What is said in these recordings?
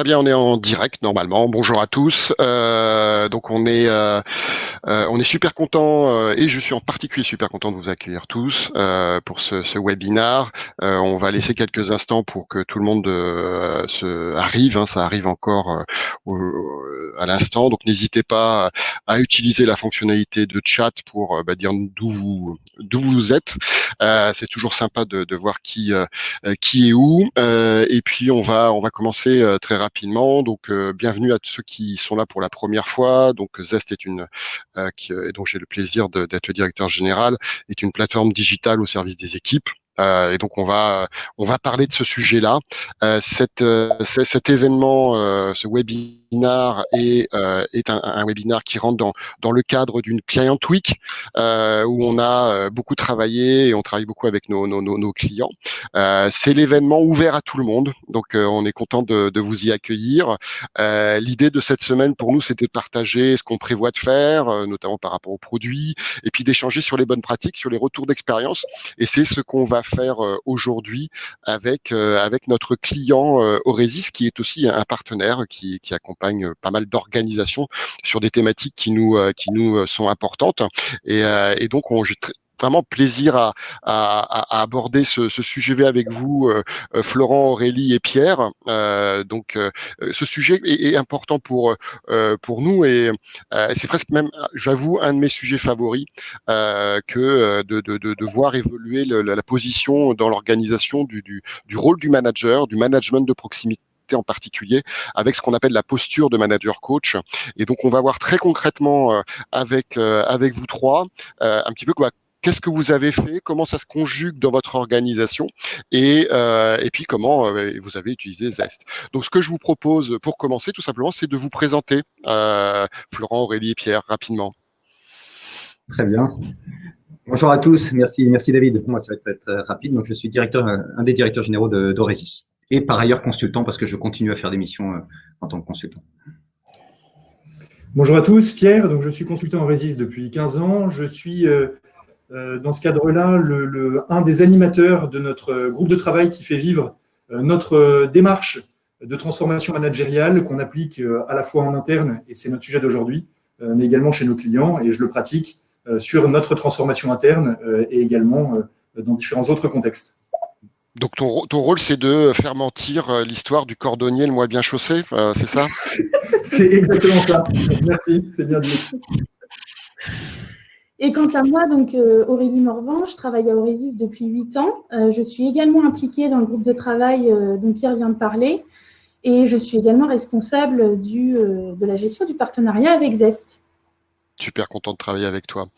Très bien, on est en direct normalement. Bonjour à tous. Donc on est super content et je suis en particulier super content de vous accueillir tous pour ce webinar. On va laisser quelques instants pour que tout le monde arrive. Hein, ça arrive encore à l'instant. Donc n'hésitez pas à utiliser la fonctionnalité de chat pour dire d'où vous êtes. C'est toujours sympa de voir qui est où. Et puis on va commencer très rapidement. Donc bienvenue à tous ceux qui sont là pour la première fois. Donc Zest est et dont j'ai le plaisir d'être le directeur général, est une plateforme digitale au service des équipes. Et donc on va parler de ce sujet-là. Cet événement, ce webinar est un webinar qui rentre dans le cadre d'une Client Week où on a beaucoup travaillé et on travaille beaucoup avec nos clients. C'est l'événement ouvert à tout le monde, donc on est content de vous y accueillir. L'idée de cette semaine pour nous, c'était de partager ce qu'on prévoit de faire, notamment par rapport aux produits, et puis d'échanger sur les bonnes pratiques, sur les retours d'expérience. Et c'est ce qu'on va faire aujourd'hui avec notre client Oresis, qui est aussi un partenaire qui accompagne pas mal d'organisations sur des thématiques qui nous sont importantes. Et donc j'ai vraiment plaisir à aborder ce sujet avec vous, Florent, Aurélie et Pierre. Ce sujet est important pour nous et c'est presque même, j'avoue, un de mes sujets favoris que de voir évoluer la position dans l'organisation du rôle du manager, du management de proximité en particulier, avec ce qu'on appelle la posture de manager coach. Et donc, on va voir très concrètement avec vous trois un petit peu quoi. Qu'est-ce que vous avez fait? Comment ça se conjugue dans votre organisation? Et puis comment vous avez utilisé Zest. Donc, ce que je vous propose pour commencer, tout simplement, c'est de vous présenter, Florent, Aurélie et Pierre, rapidement. Très bien. Bonjour à tous. Merci David. Moi, ça va être rapide. Donc, je suis un des directeurs généraux d'Oresis. Et par ailleurs consultant, parce que je continue à faire des missions en tant que consultant. Bonjour à tous, Pierre. Donc, je suis consultant en Oresis depuis 15 ans. Je suis dans ce cadre-là un des animateurs de notre groupe de travail qui fait vivre notre démarche de transformation managériale qu'on applique à la fois en interne, et c'est notre sujet d'aujourd'hui, mais également chez nos clients, et je le pratique sur notre transformation interne et également dans différents autres contextes. Donc ton rôle, c'est de faire mentir l'histoire du cordonnier le moins bien chaussé, c'est ça? C'est exactement ça. Merci, c'est bien dit. Et quant à moi, donc Aurélie Morvan, je travaille à Oresis depuis 8 ans. Je suis également impliquée dans le groupe de travail dont Pierre vient de parler, et je suis également responsable de la gestion du partenariat avec Zest. Super content de travailler avec toi.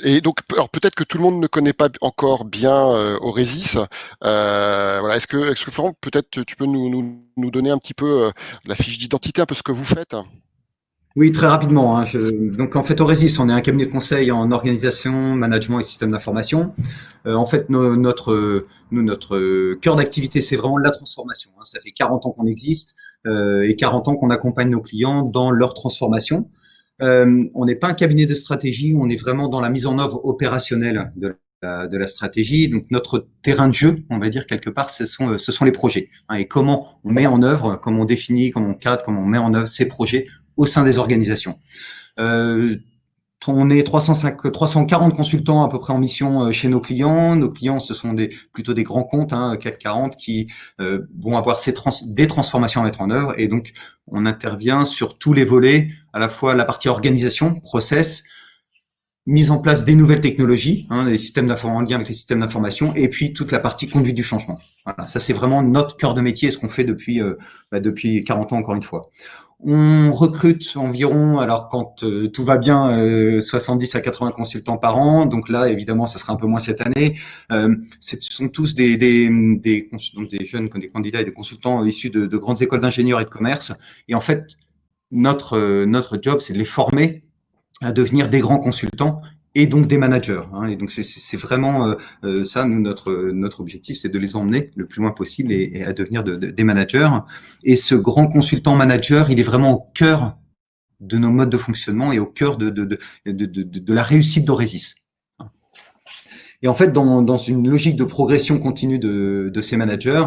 Et donc, alors peut-être que tout le monde ne connaît pas encore bien Oresis. Voilà, est-ce que Florent, peut-être tu peux nous donner un petit peu la fiche d'identité, un peu ce que vous faites? Oui, très rapidement. Hein. Donc, en fait, Oresis, on est un cabinet de conseil en organisation, management et système d'information. En fait, notre cœur d'activité, c'est vraiment la transformation. Hein. Ça fait 40 ans qu'on existe et 40 ans qu'on accompagne nos clients dans leur transformation. On n'est pas un cabinet de stratégie, on est vraiment dans la mise en œuvre opérationnelle de la stratégie. Donc notre terrain de jeu, on va dire quelque part, ce sont les projets. Hein, et comment on met en œuvre, comment on définit, comment on cadre, comment on met en œuvre ces projets au sein des organisations. On est 340 consultants à peu près en mission chez nos clients. Nos clients, ce sont plutôt des grands comptes, hein, CAC 40, qui vont avoir des transformations à mettre en œuvre. Et donc, on intervient sur tous les volets, à la fois la partie organisation, process, mise en place des nouvelles technologies, hein, des systèmes d'information en lien avec les systèmes d'information, et puis toute la partie conduite du changement. Voilà, ça c'est vraiment notre cœur de métier, ce qu'on fait depuis 40 ans encore une fois. On recrute environ, alors quand tout va bien, 70 à 80 consultants par an. Donc là, évidemment, ça sera un peu moins cette année. Ce sont tous des jeunes, des candidats et des consultants issus de grandes écoles d'ingénieurs et de commerce. Et en fait, notre job, c'est de les former à devenir des grands consultants et donc des managers. Hein. Et donc c'est vraiment ça, nous, notre objectif, c'est de les emmener le plus loin possible et à devenir des managers. Et ce grand consultant manager, il est vraiment au cœur de nos modes de fonctionnement et au cœur de la réussite d'Oresis. Et en fait, dans une logique de progression continue de ces managers,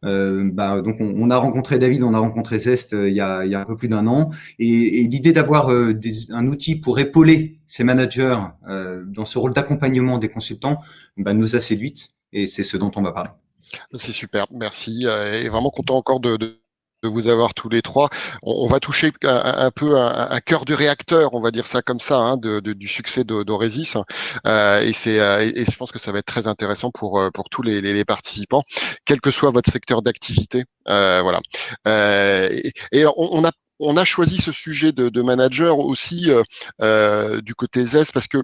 donc on a rencontré David, on a rencontré Zest il y a un peu plus d'un an, et l'idée d'avoir un outil pour épauler ces managers dans ce rôle d'accompagnement des consultants nous a séduites, et c'est ce dont on va parler. C'est super, merci. Et vraiment content encore de vous avoir tous les trois. On va toucher un peu un cœur de réacteur, on va dire ça comme ça, hein, du succès d'Oresis. Et je pense que ça va être très intéressant pour tous les participants, quel que soit votre secteur d'activité. Voilà. Et alors, on a choisi ce sujet de manager aussi du côté ZES parce que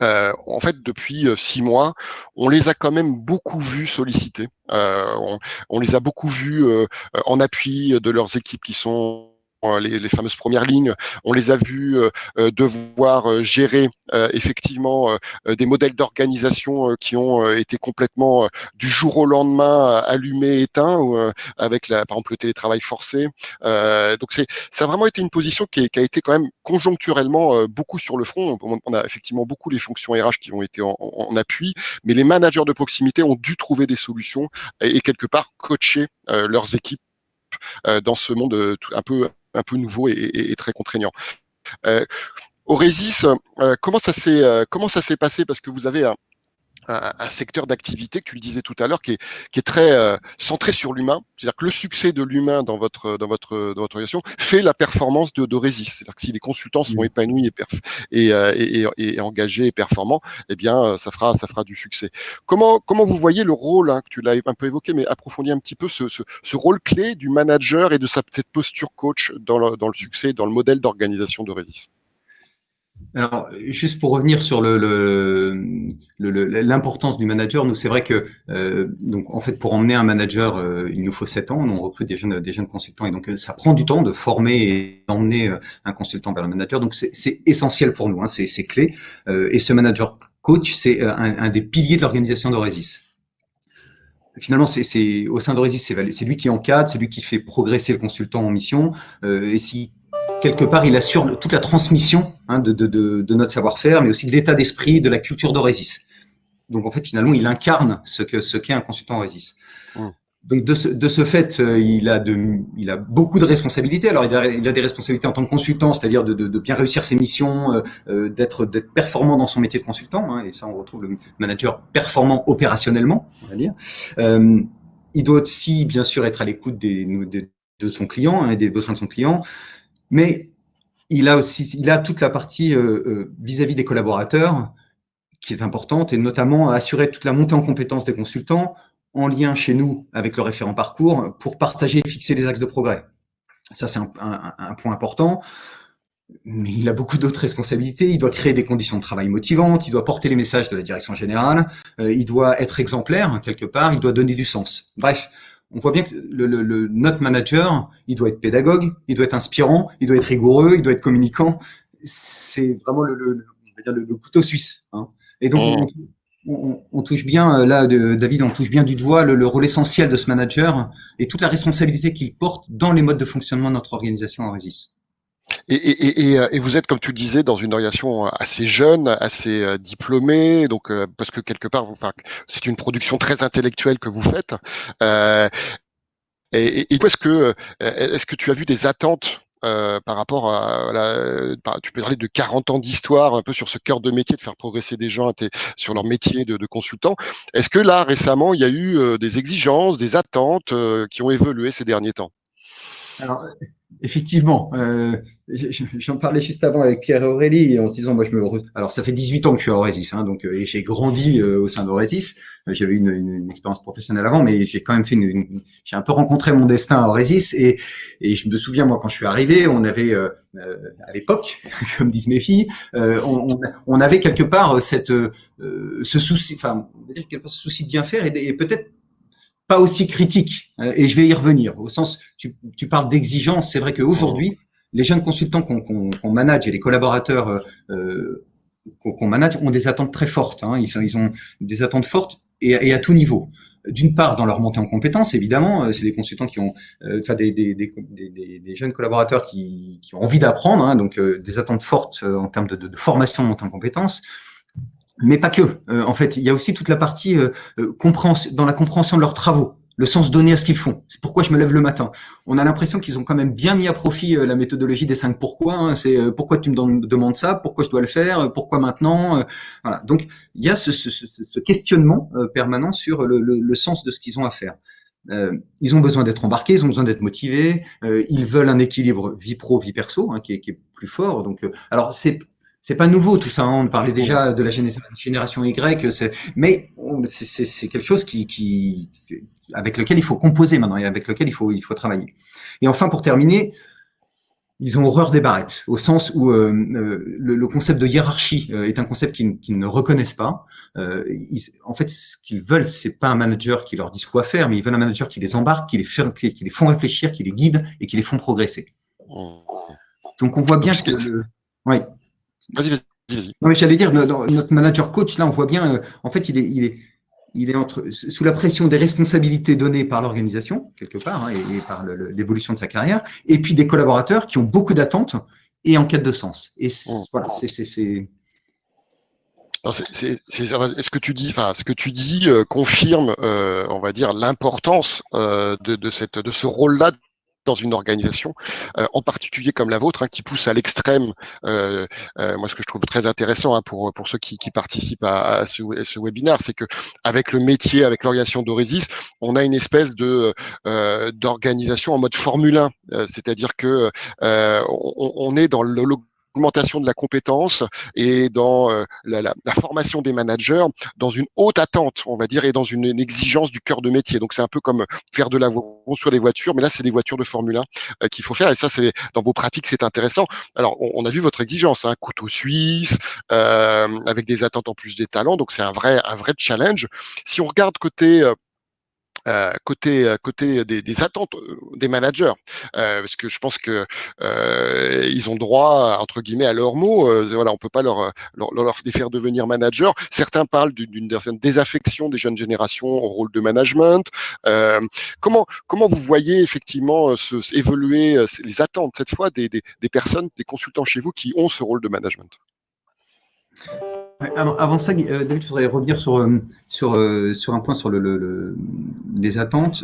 en fait, depuis 6 mois, on les a quand même beaucoup vus sollicités. On les a beaucoup vus en appui de leurs équipes qui sont les fameuses premières lignes. On les a vus devoir gérer effectivement des modèles d'organisation qui ont été complètement du jour au lendemain allumés, éteints, avec par exemple le télétravail forcé. Donc ça a vraiment été une position qui a été quand même conjoncturellement beaucoup sur le front. On a effectivement beaucoup les fonctions RH qui ont été en appui, mais les managers de proximité ont dû trouver des solutions et quelque part coacher leurs équipes dans ce monde un peu nouveau et très contraignant. Oresis, comment ça s'est passé, parce que vous avez un secteur d'activité, que tu le disais tout à l'heure, qui est très centré sur l'humain. C'est-à-dire que le succès de l'humain dans votre organisation fait la performance d'Oresis. C'est-à-dire que si les consultants sont épanouis et engagés et performants, eh bien ça fera du succès. Comment vous voyez le rôle, hein, que tu l'as un peu évoqué, mais approfondis un petit peu ce rôle clé du manager et de cette posture coach dans le succès, dans le modèle d'organisation d'Oresis? Alors, juste pour revenir sur l'importance du manager, nous c'est vrai que donc en fait pour emmener un manager, il nous faut 7 ans. On recrute des jeunes consultants, et donc ça prend du temps de former et d'emmener un consultant vers le manager. Donc c'est essentiel pour nous, hein, c'est clé. Et ce manager coach, c'est un des piliers de l'organisation d'Oresis. Finalement, c'est au sein d'Oresis, c'est lui qui encadre, c'est lui qui fait progresser le consultant en mission. Et si quelque part, il assure toute la transmission, hein, de notre savoir-faire, mais aussi de l'état d'esprit, de la culture d'Oresis. Donc, en fait, finalement, il incarne ce qu'est un consultant Oresis. Donc, de ce fait, il a beaucoup de responsabilités. Alors, il a des responsabilités en tant que consultant, c'est-à-dire de bien réussir ses missions, d'être performant dans son métier de consultant, hein, et ça, on retrouve le manager performant opérationnellement, on va dire. Il doit aussi, bien sûr, être à l'écoute de son client, hein, et des besoins de son client. Mais il a toute la partie vis-à-vis des collaborateurs qui est importante, et notamment assurer toute la montée en compétences des consultants en lien chez nous avec le référent parcours pour partager et fixer les axes de progrès. Ça, c'est un point important. Mais il a beaucoup d'autres responsabilités. Il doit créer des conditions de travail motivantes, il doit porter les messages de la direction générale, il doit être exemplaire, hein, quelque part, il doit donner du sens. Bref, on voit bien que notre manager, il doit être pédagogue, il doit être inspirant, il doit être rigoureux, il doit être communicant. C'est vraiment le couteau suisse, hein. Et donc, on touche bien, là, David, on touche bien du doigt le rôle essentiel de ce manager et toute la responsabilité qu'il porte dans les modes de fonctionnement de notre organisation Oresis. Et vous êtes, comme tu le disais, dans une organisation assez jeune, assez diplômée, donc parce que quelque part, c'est une production très intellectuelle que vous faites. Et est-ce que tu as vu des attentes par rapport tu peux parler de 40 ans d'histoire, un peu sur ce cœur de métier, de faire progresser des gens sur leur métier de consultant. Est-ce que là, récemment, il y a eu des exigences, des attentes qui ont évolué ces derniers temps? Alors, effectivement, j'en parlais juste avant avec Pierre et Aurélie, en se disant, moi, alors ça fait 18 ans que je suis à Oresis, hein, donc et j'ai grandi au sein d'Oresis. J'avais une expérience professionnelle avant, mais j'ai quand même fait j'ai un peu rencontré mon destin à Oresis, et je me souviens, moi, quand je suis arrivé, on avait à l'époque, comme disent mes filles, on avait quelque part ce souci, enfin, on va dire quelque part ce souci de bien faire, et peut-être pas aussi critique, et je vais y revenir, au sens, tu parles d'exigence. C'est vrai qu'aujourd'hui, les jeunes consultants qu'on manage et les collaborateurs qu'on manage ont des attentes très fortes, hein. Ils ont des attentes fortes et à tout niveau. D'une part, dans leur montée en compétences, évidemment, c'est des consultants qui ont, des jeunes collaborateurs qui ont envie d'apprendre, hein, donc des attentes fortes en termes de formation, de montée en compétences. Mais pas que. En fait, il y a aussi toute la partie dans la compréhension de leurs travaux, le sens donné à ce qu'ils font. C'est pourquoi je me lève le matin. On a l'impression qu'ils ont quand même bien mis à profit la méthodologie des 5 pourquoi. Hein. C'est pourquoi tu me demandes ça, pourquoi je dois le faire, pourquoi maintenant. Voilà. Donc, il y a ce questionnement permanent sur le sens de ce qu'ils ont à faire. Ils ont besoin d'être embarqués, ils ont besoin d'être motivés, ils veulent un équilibre vie pro, vie perso, hein, qui est plus fort. Donc, alors c'est pas nouveau tout ça. Hein, on parlait déjà de la génération Y, mais c'est quelque chose avec lequel il faut composer maintenant et avec lequel il faut travailler. Et enfin, pour terminer, ils ont horreur des barrettes, au sens où le concept de hiérarchie est un concept qu'ils ne reconnaissent pas. En fait, ce qu'ils veulent, c'est pas un manager qui leur dise quoi faire, mais ils veulent un manager qui les embarque, qui les font réfléchir, qui les guide et qui les font progresser. Donc, on voit bien que oui. Vas-y. Non, mais j'allais dire, notre manager coach, là, on voit bien, en fait, il est sous la pression des responsabilités données par l'organisation, quelque part, hein, et par l'évolution de sa carrière, et puis des collaborateurs qui ont beaucoup d'attentes et en quête de sens. Et voilà, c'est. Alors ce que tu dis confirme, on va dire, l'importance de ce rôle-là dans une organisation, en particulier comme la vôtre, hein, qui pousse à l'extrême. Moi, ce que je trouve très intéressant, hein, pour ceux qui participent à ce webinaire, c'est que avec le métier, avec l'organisation d'Oresis, on a une espèce de d'organisation en mode Formule 1, c'est-à-dire que on est dans l'augmentation de la compétence et dans la formation des managers, dans une haute attente, on va dire, et dans une exigence du cœur de métier. Donc c'est un peu comme faire de la sur les voitures, mais là c'est des voitures de Formule 1 qu'il faut faire. Et ça, c'est dans vos pratiques, c'est intéressant. Alors on a vu votre exigence, hein, couteau suisse, avec des attentes en plus des talents. Donc c'est un vrai challenge. Si on regarde côté des attentes des managers, parce que je pense que ils ont droit, entre guillemets, à leurs mots. Voilà, on peut pas leur les faire devenir managers. Certains parlent d'une certaine désaffection des jeunes générations au rôle de management. Comment vous voyez effectivement évoluer les attentes cette fois des personnes, des consultants chez vous qui ont ce rôle de management? Avant ça, David, je voudrais revenir sur un point sur les attentes.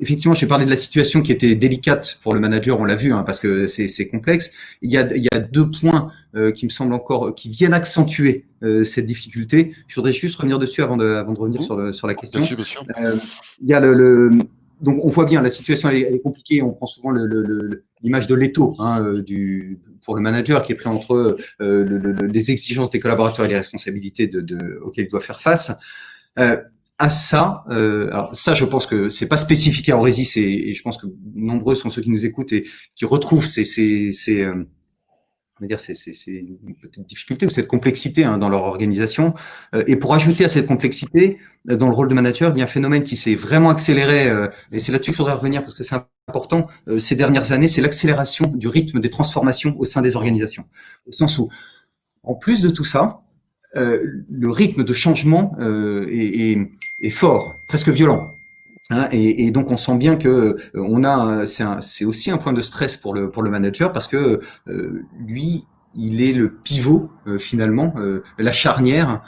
Effectivement, j'ai parlé de la situation qui était délicate pour le manager, on l'a vu, hein, parce que c'est complexe. Il y a 2 points qui me semblent encore, qui viennent accentuer cette difficulté. Je voudrais juste revenir dessus avant de revenir sur la question. Bien sûr. Il y a donc on voit bien la situation elle est compliquée. On prend souvent l'image de l'étau, hein, pour le manager qui est pris entre les exigences des collaborateurs et les responsabilités auxquelles il doit faire face. À ça, alors ça, je pense que c'est pas spécifique à Oresis et je pense que nombreux sont ceux qui nous écoutent et qui retrouvent on va dire, c'est une petite difficulté ou cette complexité, hein, dans leur organisation. Et pour ajouter à cette complexité, dans le rôle de manager, il y a un phénomène qui s'est vraiment accéléré, et c'est là-dessus que je voudrais revenir parce que c'est important, ces dernières années, c'est l'accélération du rythme des transformations au sein des organisations. Au sens où, en plus de tout ça, le rythme de changement est fort, presque violent. Hein, et donc on sent bien que c'est aussi un point de stress pour le manager parce que lui il est le pivot finalement, la charnière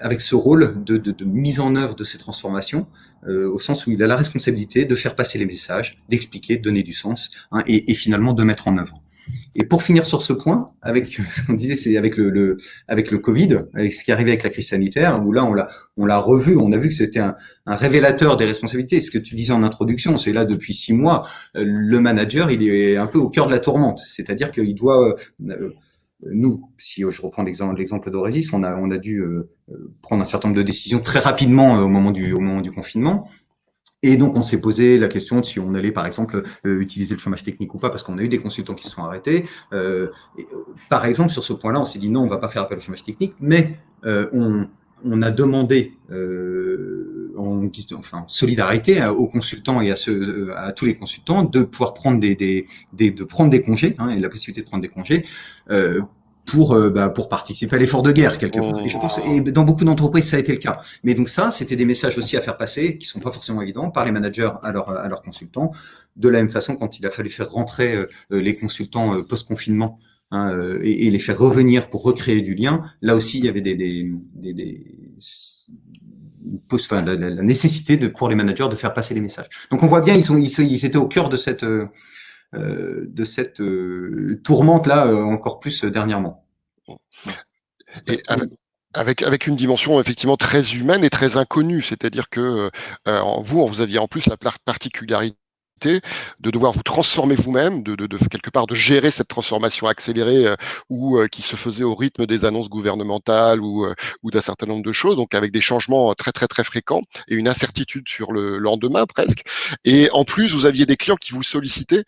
avec ce rôle de mise en œuvre de ces transformations, au sens où il a la responsabilité de faire passer les messages, d'expliquer, de donner du sens, hein, et finalement de mettre en œuvre. Et pour finir sur ce point, avec ce qu'on disait, c'est avec le Covid, avec ce qui est arrivé avec la crise sanitaire, où là on l'a revu, on a vu que c'était un révélateur des responsabilités. Ce que tu disais en introduction, c'est là depuis 6 mois, le manager, il est un peu au cœur de la tourmente. C'est-à-dire qu'il doit, nous, si je reprends l'exemple d'Oresis, on a dû prendre un certain nombre de décisions très rapidement au moment du confinement. Et donc, on s'est posé la question de si on allait, par exemple, utiliser le chômage technique ou pas, parce qu'on a eu des consultants qui se sont arrêtés. Par exemple, sur ce point-là, on s'est dit non, on va pas faire appel au chômage technique, mais on a demandé en solidarité aux consultants et à tous les consultants de pouvoir prendre prendre des congés, hein, et la possibilité de prendre des congés. Pour participer à l'effort de guerre quelque part. Et je pense, et dans beaucoup d'entreprises, ça a été le cas. Mais donc ça, c'était des messages aussi à faire passer qui sont pas forcément évidents par les managers à leurs consultants. De la même façon, quand il a fallu faire rentrer les consultants post-confinement hein, et les faire revenir pour recréer du lien. Là aussi, il y avait la nécessité pour les managers de faire passer les messages. Donc on voit bien, ils étaient au cœur de cette tourmente là, encore plus dernièrement. Et avec une dimension effectivement très humaine et très inconnue, c'est-à-dire que vous aviez en plus la particularité de devoir vous transformer vous-même, de quelque part de gérer cette transformation accélérée ou qui se faisait au rythme des annonces gouvernementales ou d'un certain nombre de choses, donc avec des changements très très très fréquents et une incertitude sur le lendemain presque. Et en plus, vous aviez des clients qui vous sollicitaient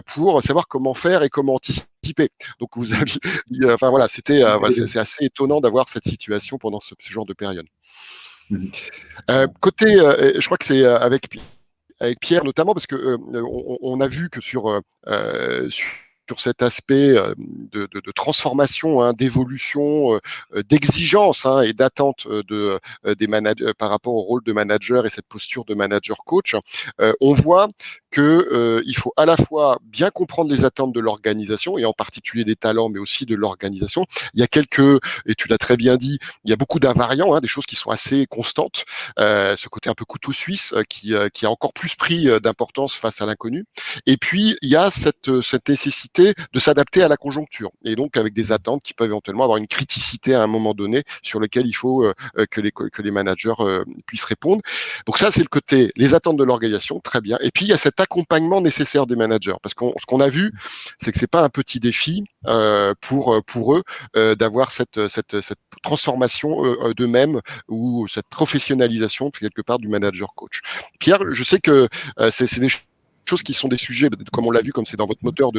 pour savoir comment faire et comment anticiper. Donc vous aviez, enfin voilà, c'était, c'est assez étonnant d'avoir cette situation pendant ce genre de période. Côté, je crois que c'est avec Pierre notamment, parce que on a vu que sur cet aspect de transformation, hein, d'évolution, d'exigence et d'attente des managers par rapport au rôle de manager et cette posture de manager coach, on voit que il faut à la fois bien comprendre les attentes de l'organisation et en particulier des talents, mais aussi de l'organisation. Il y a et tu l'as très bien dit, il y a beaucoup d'invariants, des choses qui sont assez constantes. Ce côté un peu couteau suisse qui a encore plus pris d'importance face à l'inconnu. Et puis il y a cette nécessité de s'adapter à la conjoncture et donc avec des attentes qui peuvent éventuellement avoir une criticité à un moment donné sur lequel il faut que les managers puissent répondre. Donc ça c'est le côté les attentes de l'organisation, très bien. Et puis il y a cet accompagnement nécessaire des managers parce ce qu'on a vu c'est que c'est pas un petit défi pour eux d'avoir cette transformation d'eux-mêmes ou cette professionnalisation quelque part du manager coach. Pierre, je sais que c'est des choses qui sont des sujets, comme on l'a vu, comme c'est dans votre moteur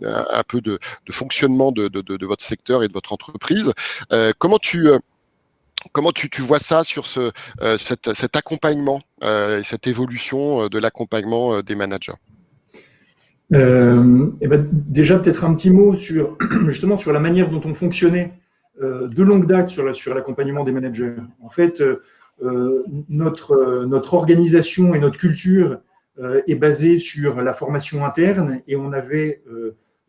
un peu de fonctionnement de votre secteur et de votre entreprise. Comment tu vois ça sur cet accompagnement, cette évolution de l'accompagnement des managers? Déjà, peut-être un petit mot justement sur la manière dont on fonctionnait de longue date sur l'accompagnement des managers. En fait, notre organisation et notre culture est basée sur la formation interne et on avait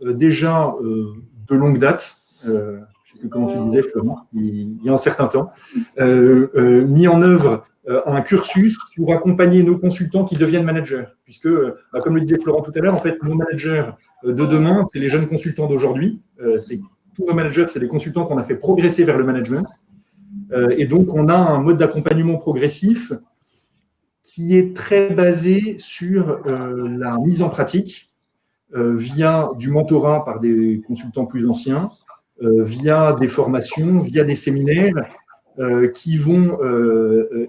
déjà de longue date, je ne sais plus comment tu disais, Florent, il y a un certain temps, mis en œuvre un cursus pour accompagner nos consultants qui deviennent managers. Puisque, comme le disait Florent tout à l'heure, en fait, nos managers de demain, c'est les jeunes consultants d'aujourd'hui. Tous nos managers, c'est des consultants qu'on a fait progresser vers le management. Et donc, on a un mode d'accompagnement progressif qui est très basé sur la mise en pratique via du mentorat par des consultants plus anciens, via des formations, via des séminaires qui vont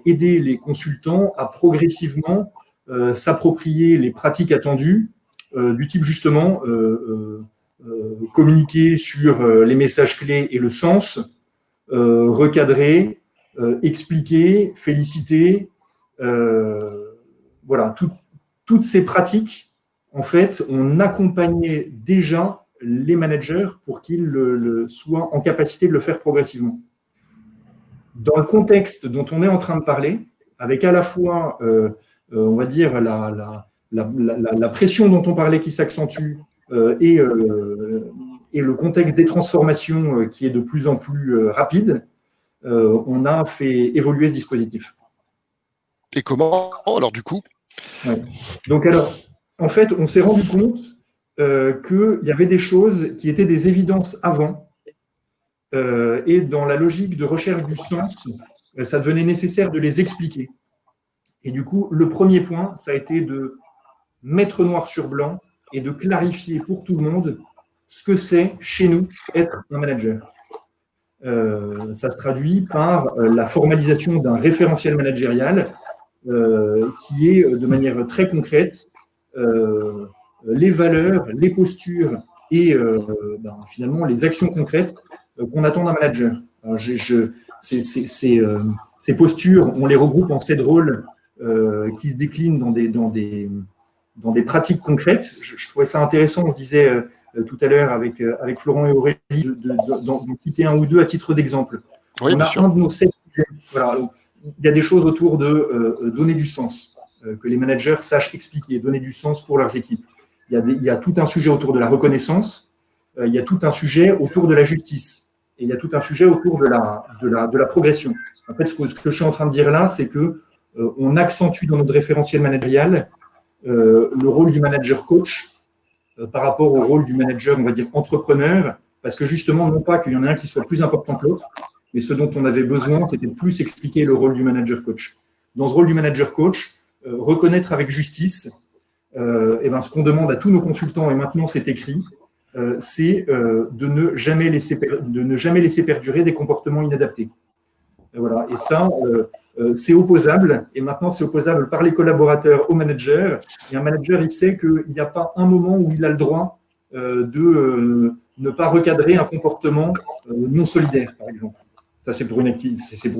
aider les consultants à progressivement s'approprier les pratiques attendues du type justement communiquer sur les messages clés et le sens, recadrer, expliquer, féliciter. Voilà, toutes ces pratiques, en fait, on accompagnait déjà les managers pour qu'ils soient en capacité de le faire progressivement. Dans le contexte dont on est en train de parler, avec à la fois, on va dire, la pression dont on parlait qui s'accentue et le contexte des transformations qui est de plus en plus rapide, on a fait évoluer ce dispositif. Et comment, alors, du coup? Ouais. Donc, alors, en fait, on s'est rendu compte qu'il y avait des choses qui étaient des évidences avant, et dans la logique de recherche du sens, ça devenait nécessaire de les expliquer. Et du coup, le premier point, ça a été de mettre noir sur blanc et de clarifier pour tout le monde ce que c'est, chez nous, être un manager. Ça se traduit par la formalisation d'un référentiel managérial qui est de manière très concrète les valeurs, les postures et finalement les actions concrètes qu'on attend d'un manager. Alors, ces postures, on les regroupe en 7 rôles qui se déclinent dans des pratiques concrètes. Je trouvais ça intéressant, on se disait tout à l'heure avec Florent et Aurélie d'en citer un ou deux à titre d'exemple. Oui, on a un de nos 7 sujets. Voilà. Il y a des choses autour de donner du sens, que les managers sachent expliquer, donner du sens pour leurs équipes. Il y a tout un sujet autour de la reconnaissance, il y a tout un sujet autour de la justice et il y a tout un sujet autour de la progression. En fait, ce que je suis en train de dire là, c'est que on accentue dans notre référentiel managérial le rôle du manager coach par rapport au rôle du manager, on va dire, entrepreneur, parce que justement, non pas qu'il y en ait un qui soit plus important que l'autre, mais ce dont on avait besoin, c'était de plus expliquer le rôle du manager coach. Dans ce rôle du manager coach, reconnaître avec justice, ce qu'on demande à tous nos consultants, et maintenant c'est écrit, c'est de ne jamais laisser perdurer des comportements inadaptés. Voilà. Et ça, c'est opposable, et maintenant c'est opposable par les collaborateurs au manager, et un manager, il sait qu'il n'y a pas un moment où il a le droit de ne pas recadrer un comportement non solidaire, par exemple. Ça, c'est pour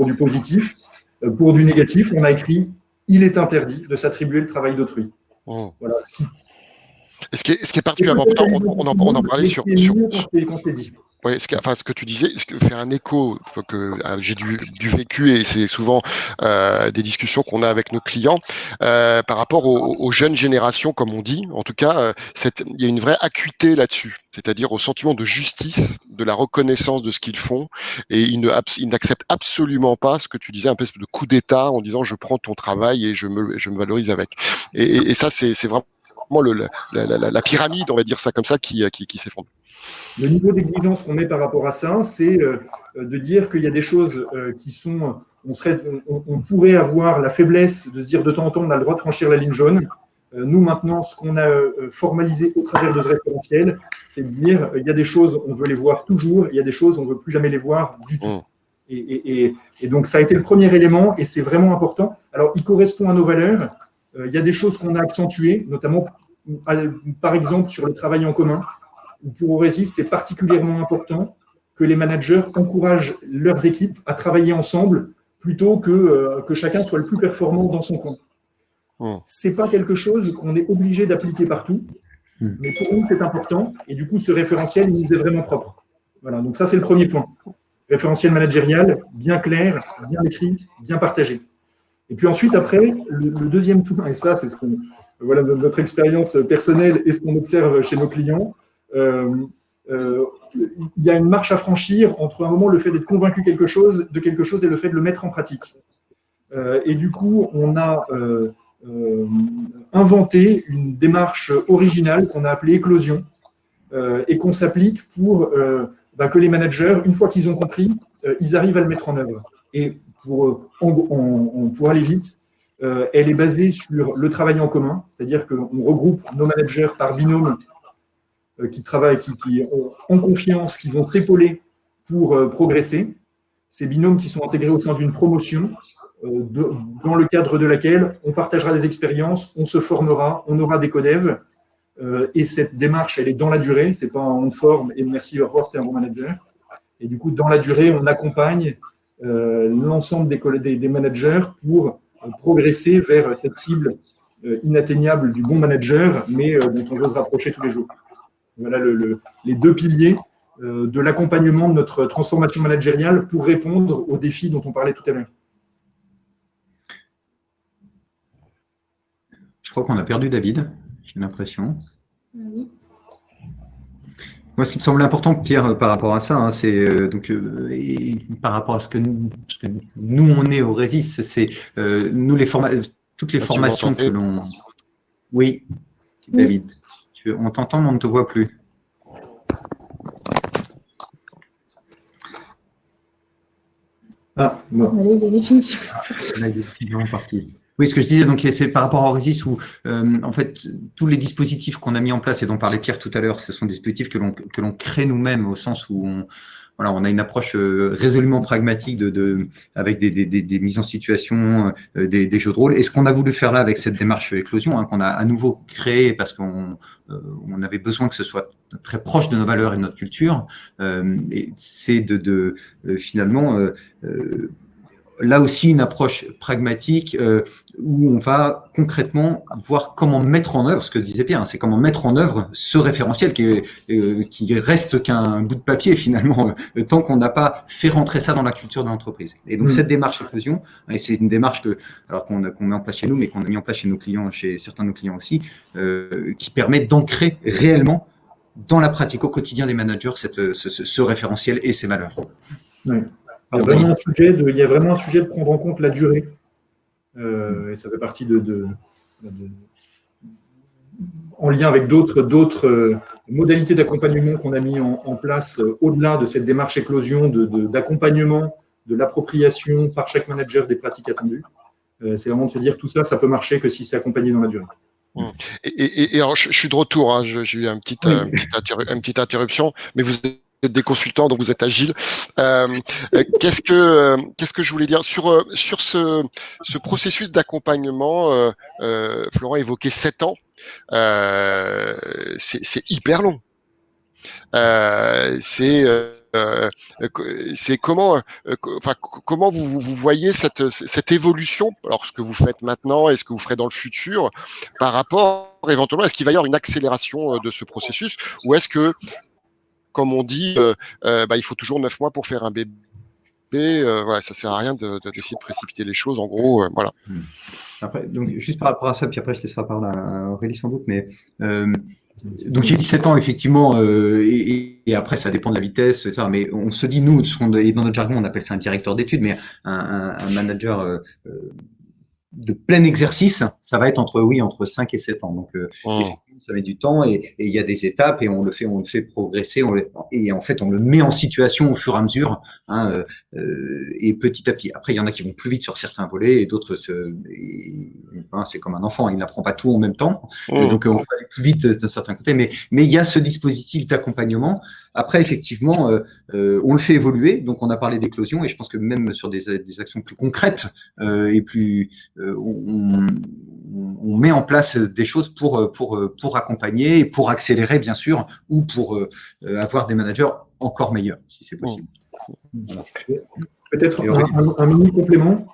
du positif. Pour du négatif, on a écrit « Il est interdit de s'attribuer le travail d'autrui ». Voilà. Et ce qui est particulièrement important, on en parlait sur oui, ce que tu disais, faire un écho, j'ai du vécu et c'est souvent des discussions qu'on a avec nos clients par rapport aux jeunes générations, comme on dit. En tout cas, il y a une vraie acuité là-dessus, c'est-à-dire au sentiment de justice, de la reconnaissance de ce qu'ils font, et ils n'acceptent absolument pas ce que tu disais, un peu de coup d'État en disant je prends ton travail et je me valorise avec. Et ça, c'est vraiment la pyramide, on va dire ça comme ça, qui s'effondre. Le niveau d'exigence qu'on met par rapport à ça, c'est de dire qu'il y a des choses qui sont… On pourrait avoir la faiblesse de se dire de temps en temps, on a le droit de franchir la ligne jaune. Nous, maintenant, ce qu'on a formalisé au travers de ce référentiel, c'est de dire il y a des choses, on veut les voir toujours, il y a des choses, on ne veut plus jamais les voir du tout. Et donc, ça a été le premier élément et c'est vraiment important. Alors, il correspond à nos valeurs. Il y a des choses qu'on a accentuées, notamment, par exemple, sur le travail en commun. Pour Aurésis, c'est particulièrement important que les managers encouragent leurs équipes à travailler ensemble plutôt que chacun soit le plus performant dans son coin. Ce n'est pas quelque chose qu'on est obligé d'appliquer partout, mais pour nous, c'est important. Et du coup, ce référentiel, il nous est vraiment propre. Voilà, donc ça, c'est le premier point. Référentiel managérial, bien clair, bien écrit, bien partagé. Et puis ensuite, après, le deuxième point, et ça, c'est voilà, notre expérience personnelle et ce qu'on observe chez nos clients, il y a une marche à franchir entre un moment le fait d'être convaincu de quelque chose et le fait de le mettre en pratique. Et du coup, on a inventé une démarche originale qu'on a appelée éclosion et qu'on s'applique pour que les managers, une fois qu'ils ont compris, ils arrivent à le mettre en œuvre. Et pour aller vite, elle est basée sur le travail en commun, c'est-à-dire qu'on regroupe nos managers par binôme qui travaillent, qui ont en confiance, qui vont s'épauler pour progresser. Ces binômes qui sont intégrés au sein d'une promotion, dans le cadre de laquelle on partagera des expériences, on se formera, on aura des codevs. Et cette démarche, elle est dans la durée. C'est pas on forme et merci, au revoir, t'es un bon manager. Et du coup, dans la durée, on accompagne l'ensemble des managers pour progresser vers cette cible inatteignable du bon manager, mais dont on veut se rapprocher tous les jours. Voilà les deux piliers de l'accompagnement de notre transformation managériale pour répondre aux défis dont on parlait tout à l'heure. Je crois qu'on a perdu David, j'ai l'impression. Oui. Moi, ce qui me semble important, Pierre, par rapport à ça, c'est par rapport à ce que nous on est au Résis, c'est nous toutes les formations que l'on… Oui, David, on t'entend, mais on ne te voit plus. Ah, bon. Allez, il est définitivement parti. Oui, ce que je disais, donc c'est par rapport à Aurésis où, en fait, tous les dispositifs qu'on a mis en place et dont parlait Pierre tout à l'heure, ce sont des dispositifs que l'on crée nous-mêmes au sens où on a une approche résolument pragmatique avec des mises en situation, des jeux de rôle. Et ce qu'on a voulu faire là avec cette démarche éclosion, qu'on a à nouveau créée parce qu'on avait besoin que ce soit très proche de nos valeurs et de notre culture, c'est finalement là aussi une approche pragmatique où on va concrètement voir comment mettre en œuvre, ce que disait Pierre, c'est comment mettre en œuvre ce référentiel qui reste qu'un bout de papier finalement, tant qu'on n'a pas fait rentrer ça dans la culture de l'entreprise. Et donc cette démarche éclosion, et c'est une démarche qu'on met en place chez nous, mais qu'on a mis en place chez nos clients, chez certains de nos clients aussi, qui permet d'ancrer réellement dans la pratique au quotidien des managers ce référentiel et ses valeurs. Oui. Il y a vraiment un sujet de prendre en compte la durée. Et ça fait partie en lien avec d'autres modalités d'accompagnement qu'on a mis en place au-delà de cette démarche éclosion d'accompagnement, de l'appropriation par chaque manager des pratiques attendues. C'est vraiment de se dire tout ça, ça peut marcher que si c'est accompagné dans la durée. Et alors, je suis de retour, hein, j'ai eu une petite interruption, mais vous êtes des consultants, donc vous êtes agiles. Qu'est-ce que je voulais dire sur ce processus d'accompagnement? Florent évoquait 7 ans. C'est hyper long. C'est comment vous voyez cette évolution, alors ce que vous faites maintenant et ce que vous ferez dans le futur, par rapport éventuellement, est-ce qu'il va y avoir une accélération de ce processus, ou est-ce que, comme on dit, il faut toujours 9 mois pour faire un bébé, voilà, ça sert à rien d'essayer de précipiter les choses, en gros, voilà. Après, donc, juste par rapport à ça, puis après je laisserai parler à Aurélie sans doute, mais donc j'ai 17 ans effectivement, et après ça dépend de la vitesse, etc. Mais on se dit, nous, et dans notre jargon on appelle ça un directeur d'études, mais un manager de plein exercice, ça va être entre 5 et 7 ans. Donc effectivement, ça met du temps et il y a des étapes et on le fait progresser, et en fait on le met en situation au fur et à mesure, hein, et petit à petit. Après il y en a qui vont plus vite sur certains volets et d'autres c'est comme un enfant, il n'apprend pas tout en même temps, et donc on va aller plus vite d'un certain côté, mais il y a ce dispositif d'accompagnement. Après effectivement on le fait évoluer, donc on a parlé d'éclosion et je pense que même sur des actions plus concrètes et plus on met en place des choses pour accompagner et pour accélérer, bien sûr, ou pour avoir des managers encore meilleurs, si c'est possible. Voilà. Peut-être un mini complément,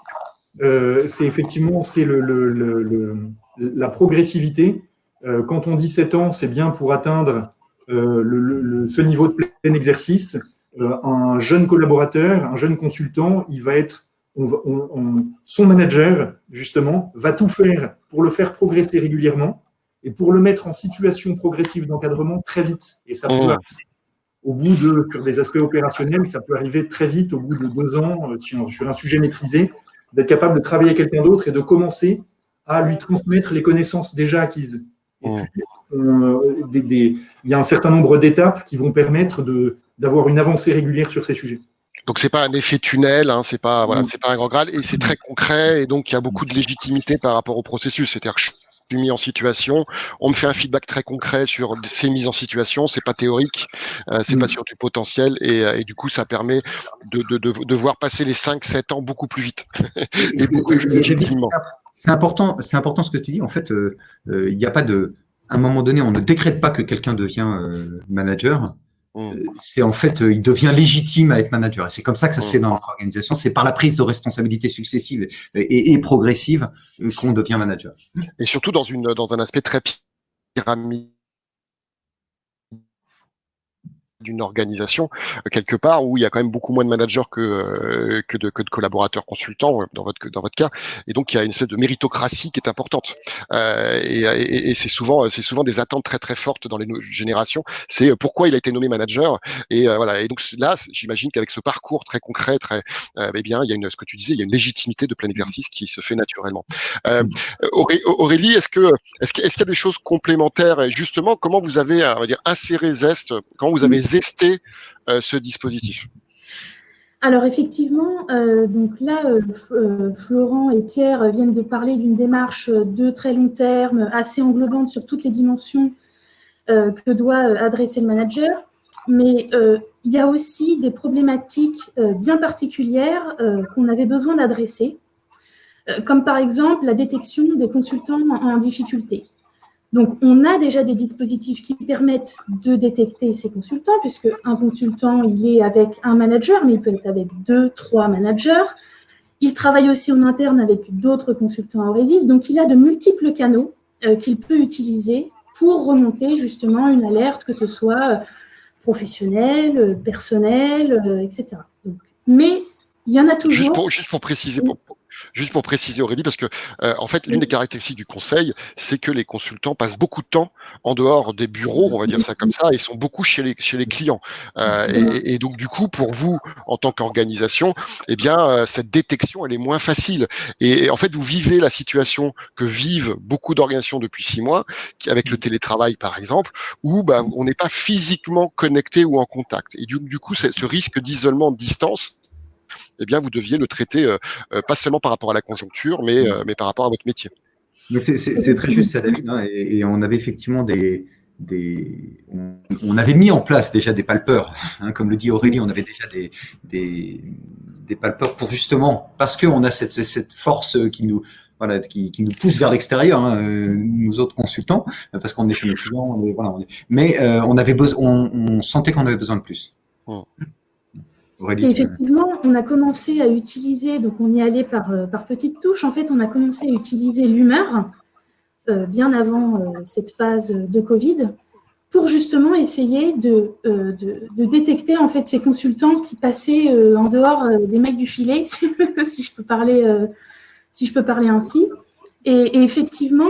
c'est effectivement la progressivité. Quand on dit 7 ans, c'est bien pour atteindre ce niveau de plein exercice. Un jeune collaborateur, un jeune consultant, il va être son manager, justement, va tout faire pour le faire progresser régulièrement et pour le mettre en situation progressive d'encadrement très vite. Et ça peut arriver sur des aspects opérationnels, ça peut arriver très vite, au bout de 2 ans, sur un sujet maîtrisé, d'être capable de travailler avec quelqu'un d'autre et de commencer à lui transmettre les connaissances déjà acquises. Et puis, il y a un certain nombre d'étapes qui vont permettre d'avoir une avancée régulière sur ces sujets. Donc c'est pas un effet tunnel, hein, c'est pas un grand Graal, et c'est très concret, et donc il y a beaucoup de légitimité par rapport au processus. C'est-à-dire que je suis mis en situation, on me fait un feedback très concret sur ces mises en situation, c'est pas théorique, c'est pas sur du potentiel, et du coup ça permet de voir passer les 5-7 ans beaucoup plus vite et beaucoup plus légitimement. C'est important ce que tu dis. En fait, il n'y a pas à un moment donné, on ne décrète pas que quelqu'un devient manager. C'est en fait, il devient légitime à être manager. Et c'est comme ça que ça se fait dans notre organisation. C'est par la prise de responsabilités successives et progressives qu'on devient manager. Et surtout dans un aspect très pyramidal d'une organisation, quelque part où il y a quand même beaucoup moins de managers que de collaborateurs consultants dans votre cas, et donc il y a une espèce de méritocratie qui est importante, et c'est souvent des attentes très très fortes dans les générations. C'est pourquoi il a été nommé manager, et voilà. Et donc là, j'imagine qu'avec ce parcours très concret, eh bien il y a ce que tu disais, il y a une légitimité de plein exercice qui se fait naturellement. Aurélie, est-ce qu'il y a des choses complémentaires, et justement comment vous avez, on va dire, inséré Zest, comment vous avez zester ce dispositif? Alors effectivement, donc là, Florent et Pierre viennent de parler d'une démarche de très long terme, assez englobante sur toutes les dimensions que doit adresser le manager. Mais il y a aussi des problématiques bien particulières qu'on avait besoin d'adresser, comme par exemple la détection des consultants en difficulté. Donc, on a déjà des dispositifs qui permettent de détecter ces consultants, puisque un consultant, il est avec un manager, mais il peut être avec 2-3 managers. Il travaille aussi en interne avec d'autres consultants à Aurésis, donc il a de multiples canaux qu'il peut utiliser pour remonter justement une alerte, que ce soit professionnelle, personnelle, etc. Donc, mais il y en a toujours… Juste pour préciser, Juste pour préciser Aurélie, parce que en fait, l'une des caractéristiques du conseil, c'est que les consultants passent beaucoup de temps en dehors des bureaux, on va dire ça comme ça, et sont beaucoup chez les clients. Et donc du coup, pour vous, en tant qu'organisation, eh bien, cette détection, elle est moins facile. Et en fait, vous vivez la situation que vivent beaucoup d'organisations depuis 6 mois, avec le télétravail par exemple, où on n'est pas physiquement connecté ou en contact. Et du coup, ce risque d'isolement de distance, eh bien, vous deviez le traiter pas seulement par rapport à la conjoncture, mais par rapport à votre métier. Donc c'est très juste ça, David, hein, et on avait effectivement on avait mis en place déjà des palpeurs, hein, comme le dit Aurélie, on avait déjà des palpeurs pour justement, parce qu'on a cette force qui nous pousse vers l'extérieur, hein, nous autres consultants, parce qu'on est chez nos clients, mais on sentait qu'on avait besoin de plus. Et effectivement, on a commencé à utiliser, donc on y allait par petites touches, en fait, on a commencé à utiliser l'humeur bien avant cette phase de Covid pour justement essayer de détecter en fait ces consultants qui passaient en dehors des mecs du filet, si je peux parler ainsi. Et effectivement,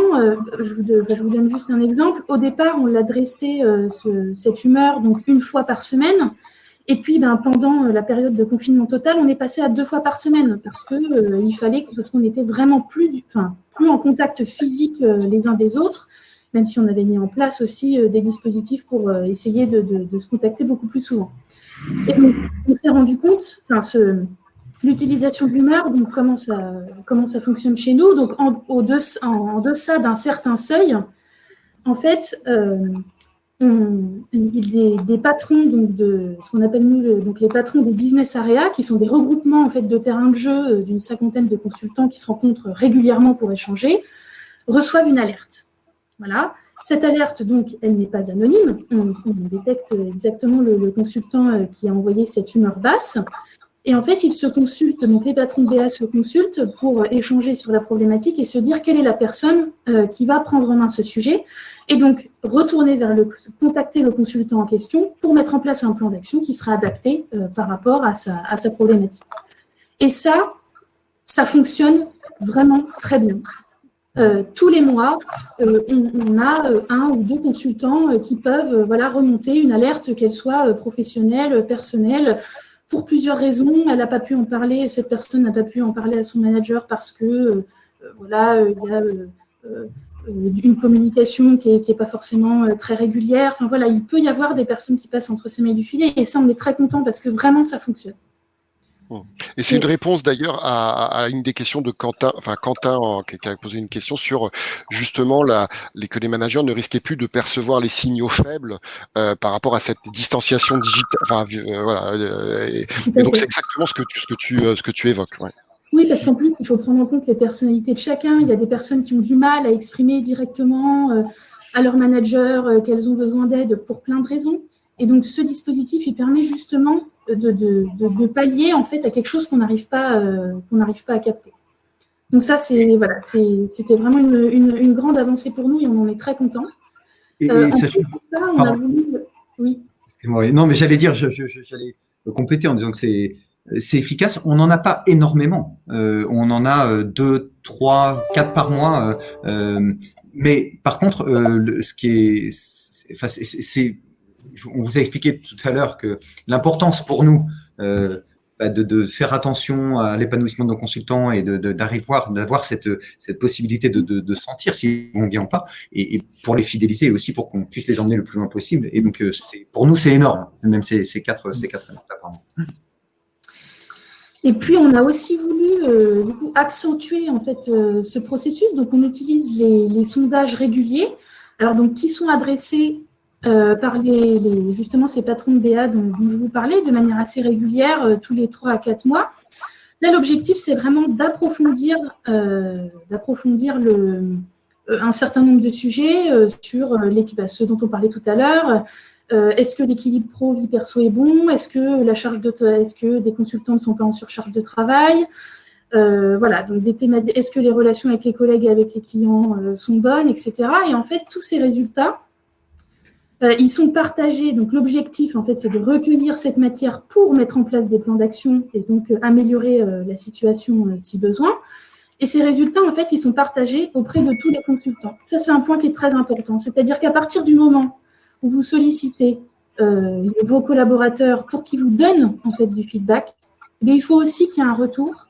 je vous donne juste un exemple. Au départ, on l'adressait cette humeur donc une fois par semaine. Et puis, pendant la période de confinement total, on est passé à 2 fois par semaine parce qu'on était vraiment plus en contact physique les uns des autres, même si on avait mis en place aussi des dispositifs pour essayer de se contacter beaucoup plus souvent. Et donc, on s'est rendu compte, l'utilisation de l'humeur, donc comment ça fonctionne chez nous. Donc, en deçà d'un certain seuil, en fait, des patrons donc de ce qu'on appelle nous donc les patrons des business areas, qui sont des regroupements en fait de terrains de jeu d'une cinquantaine de consultants qui se rencontrent régulièrement pour échanger, reçoivent une alerte. Voilà. Cette alerte, donc, elle n'est pas anonyme. On détecte exactement le consultant qui a envoyé cette humeur basse. Et en fait, ils se consultent, donc les patrons de BA se consultent pour échanger sur la problématique et se dire quelle est la personne qui va prendre en main ce sujet. Et donc, contacter le consultant en question pour mettre en place un plan d'action qui sera adapté par rapport à sa problématique. Et ça fonctionne vraiment très bien. Tous les mois, on a 1 ou 2 consultants qui peuvent remonter une alerte, qu'elle soit professionnelle, personnelle, pour plusieurs raisons. Elle n'a pas pu en parler, cette personne n'a pas pu en parler à son manager parce que il y a une communication qui est pas forcément très régulière. Enfin voilà, il peut y avoir des personnes qui passent entre ces mailles du filet, et ça, on est très content parce que vraiment, ça fonctionne. Et c'est une réponse d'ailleurs à une des questions de Quentin, qui a posé une question sur justement que les managers ne risquaient plus de percevoir les signaux faibles par rapport à cette distanciation digitale. Et donc c'est exactement ce que tu évoques. Ouais. Oui, parce qu'en plus, il faut prendre en compte les personnalités de chacun. Il y a des personnes qui ont du mal à exprimer directement à leur manager qu'elles ont besoin d'aide pour plein de raisons. Et donc, ce dispositif, il permet justement de pallier en fait à quelque chose qu'on n'arrive pas à capter. Donc ça, c'était vraiment une grande avancée pour nous et on en est très contents. Ça, on a voulu... Oui. Excusez-moi. Non, mais j'allais compléter en disant que c'est efficace. On n'en a pas énormément. On en a 2, 3, 4 par mois. Mais par contre, ce qui est, on vous a expliqué tout à l'heure que l'importance pour nous de faire attention à l'épanouissement de nos consultants et d'avoir cette possibilité de sentir s'ils vont bien ou pas, et pour les fidéliser et aussi pour qu'on puisse les emmener le plus loin possible. Et donc, pour nous, c'est énorme, même ces 4 par mois. Et puis, on a aussi voulu accentuer en fait ce processus. Donc, on utilise les sondages réguliers, alors donc qui sont adressés par justement ces patrons de BA dont je vous parlais, de manière assez régulière, tous les 3 à 4 mois. Là, l'objectif, c'est vraiment d'approfondir un certain nombre de sujets sur ce dont on parlait tout à l'heure. Est-ce que l'équilibre pro-vie perso est bon? Est-ce que des consultants ne sont pas en surcharge de travail? Donc est-ce que les relations avec les collègues et avec les clients sont bonnes, etc. Et en fait, tous ces résultats Ils sont partagés, donc l'objectif, en fait, c'est de recueillir cette matière pour mettre en place des plans d'action et donc améliorer la situation si besoin. Et ces résultats, en fait, ils sont partagés auprès de tous les consultants. Ça, c'est un point qui est très important. C'est-à-dire qu'à partir du moment où vous sollicitez vos collaborateurs pour qu'ils vous donnent, en fait, du feedback, eh il faut aussi qu'il y ait un retour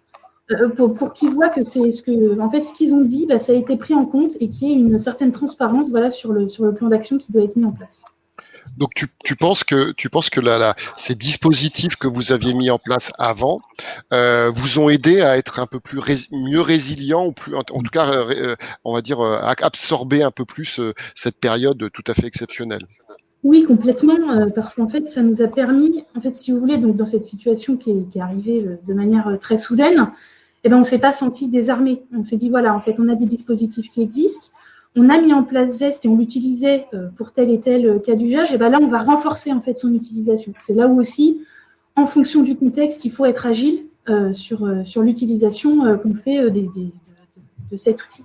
pour qu'ils voient que c'est ce qu'ils ont dit, ça a été pris en compte et qu'il y ait une certaine transparence, voilà, sur le plan d'action qui doit être mis en place. Donc tu penses que ces dispositifs que vous aviez mis en place avant vous ont aidé à être un peu plus mieux résilient, ou plus, en tout cas on va dire à absorber un peu plus cette période tout à fait exceptionnelle. Oui, complètement, parce qu'en fait, ça nous a permis, en fait, si vous voulez, donc dans cette situation qui est arrivée de manière très soudaine, on ne s'est pas senti désarmé. On s'est dit, voilà, en fait, on a des dispositifs qui existent, on a mis en place Zest et on l'utilisait pour tel et tel cas d'usage, et là, on va renforcer en fait son utilisation. C'est là où aussi, en fonction du contexte, il faut être agile sur l'utilisation qu'on fait de cet outil.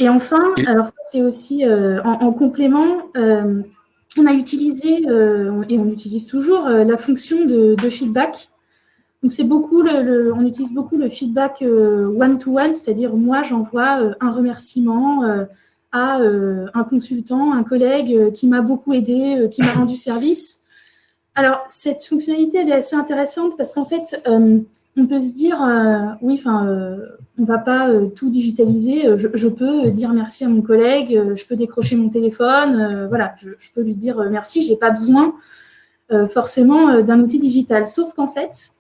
Et enfin, alors ça c'est aussi en complément, on a utilisé et on utilise toujours la fonction de feedback. Donc c'est beaucoup on utilise beaucoup le feedback one-to-one, c'est-à-dire moi j'envoie un remerciement à un consultant, un collègue qui m'a beaucoup aidé, qui m'a rendu service. Alors cette fonctionnalité elle est assez intéressante parce qu'en fait on peut se dire oui, on va pas tout digitaliser. Je peux dire merci à mon collègue, je peux décrocher mon téléphone, voilà, je peux lui dire merci. J'ai pas besoin forcément d'un outil digital. Sauf qu'en fait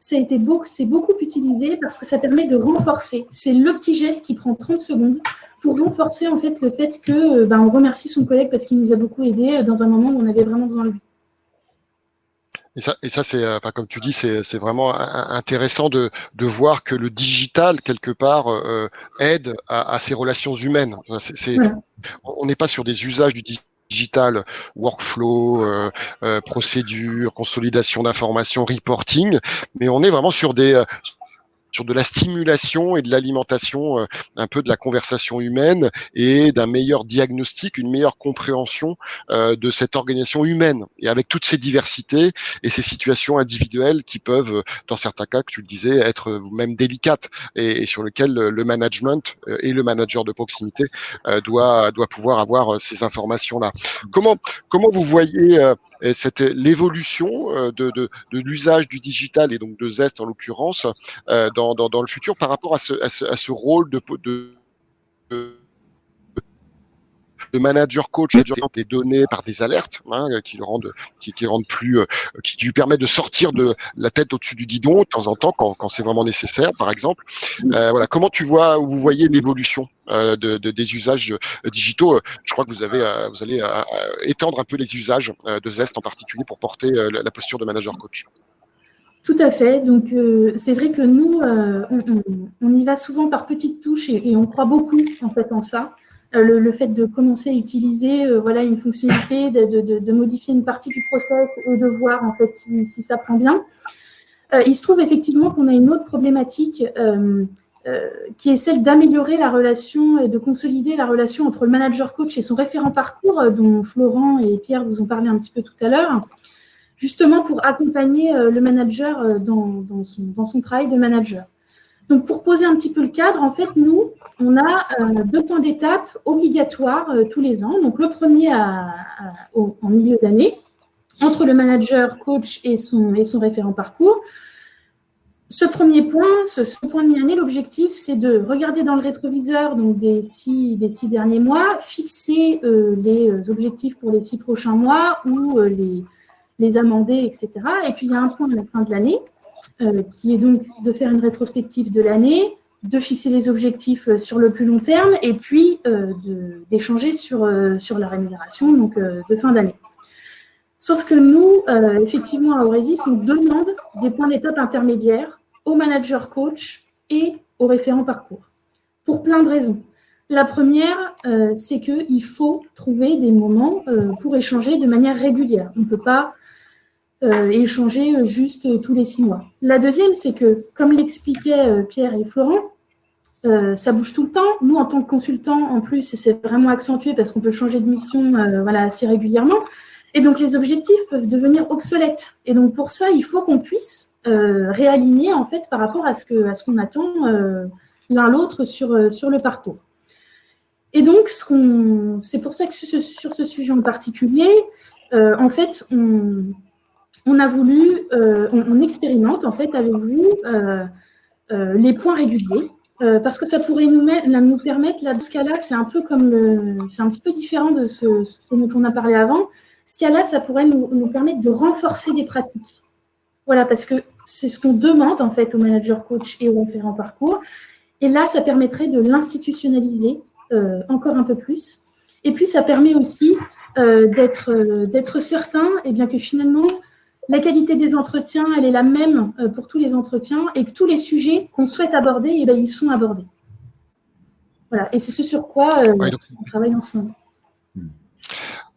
c'est beaucoup utilisé parce que ça permet de renforcer. C'est le petit geste qui prend 30 secondes pour renforcer en fait le fait que on remercie son collègue parce qu'il nous a beaucoup aidé dans un moment où on avait vraiment besoin de lui. Et ça c'est, comme tu dis, c'est vraiment intéressant de voir que le digital quelque part aide à ces relations humaines. Voilà. On n'est pas sur des usages du digital, workflow, procédure, consolidation d'informations, reporting, mais on est vraiment sur de la stimulation et de l'alimentation un peu de la conversation humaine et d'un meilleur diagnostic, une meilleure compréhension de cette organisation humaine, et avec toutes ces diversités et ces situations individuelles qui peuvent, dans certains cas, que tu le disais, être même délicates et sur lesquelles le management et le manager de proximité doit pouvoir avoir ces informations-là. Comment vous voyez l'évolution de l'usage du digital et donc de Zest en l'occurrence dans le futur par rapport à ce rôle de manager coach, des données par des alertes qui le rendent plus, qui lui permettent de sortir de la tête au-dessus du guidon de temps en temps quand c'est vraiment nécessaire, par exemple. Voilà, comment vous voyez l'évolution des usages digitaux? Je crois que vous allez étendre un peu les usages de Zest en particulier pour porter la posture de manager coach. Tout à fait. Donc, c'est vrai que nous, on y va souvent par petites touches et on croit beaucoup en fait en ça. Le fait de commencer à utiliser une fonctionnalité, de modifier une partie du process et de voir en fait si ça prend bien. Il se trouve effectivement qu'on a une autre problématique qui est celle d'améliorer la relation et de consolider la relation entre le manager coach et son référent parcours, dont Florent et Pierre vous ont parlé un petit peu tout à l'heure, justement pour accompagner le manager dans son travail de manager. Donc, pour poser un petit peu le cadre, en fait, nous, on a 2 points d'étape obligatoires tous les ans. Donc, le premier en milieu d'année, entre le manager, coach et son référent parcours. Ce premier point, ce point de mi-année, l'objectif, c'est de regarder dans le rétroviseur donc des 6 derniers mois, fixer les objectifs pour les 6 prochains mois ou les amender, etc. Et puis, il y a un point à la fin de l'année qui est donc de faire une rétrospective de l'année, de fixer les objectifs sur le plus long terme et puis d'échanger sur la rémunération donc, de fin d'année. Sauf que nous, effectivement, à Aurésis, on demande des points d'étape intermédiaires au manager coach et au référent parcours, pour plein de raisons. La première, c'est qu'il faut trouver des moments pour échanger de manière régulière. On ne peut pas échanger juste tous les 6 mois. La deuxième, c'est que, comme l'expliquaient Pierre et Florent, ça bouge tout le temps. Nous, en tant que consultants, en plus, c'est vraiment accentué parce qu'on peut changer de mission assez régulièrement. Et donc, les objectifs peuvent devenir obsolètes. Et donc, pour ça, il faut qu'on puisse réaligner, en fait, par rapport à ce qu'on attend l'un l'autre sur le parcours. Et donc, c'est pour ça que sur ce sujet en particulier, en fait, on a voulu, on expérimente, en fait, avec vous, les points réguliers. Parce que ça pourrait nous permettre, là, ce cas-là, c'est un peu c'est un petit peu différent de ce dont on a parlé avant. Ce cas-là, ça pourrait nous permettre de renforcer des pratiques. Voilà, parce que c'est ce qu'on demande, en fait, aux managers coach et aux référents parcours. Et là, ça permettrait de l'institutionnaliser encore un peu plus. Et puis, ça permet aussi d'être certain que finalement, la qualité des entretiens, elle est la même pour tous les entretiens et que tous les sujets qu'on souhaite aborder, ils sont abordés. Voilà, et c'est ce sur quoi on travaille en ce moment.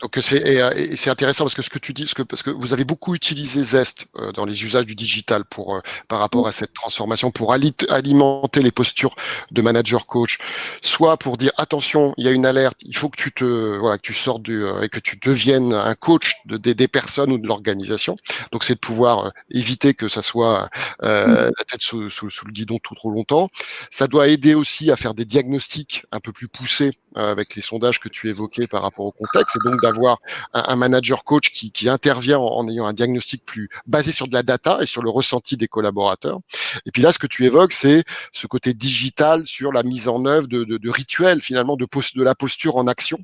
Donc c'est intéressant parce que ce que tu dis, parce que vous avez beaucoup utilisé Zest dans les usages du digital par rapport à cette transformation, pour alimenter les postures de manager coach, soit pour dire attention, il y a une alerte, il faut que que tu sortes et que tu deviennes un coach des personnes ou de l'organisation. Donc c'est de pouvoir éviter que ça soit la tête sous le guidon tout trop longtemps. Ça doit aider aussi à faire des diagnostics un peu plus poussés avec les sondages que tu évoquais par rapport au contexte, et donc d'avoir un manager coach qui intervient en ayant un diagnostic plus basé sur de la data et sur le ressenti des collaborateurs. Et puis là, ce que tu évoques, c'est ce côté digital sur la mise en œuvre de rituels, finalement, de la posture en action,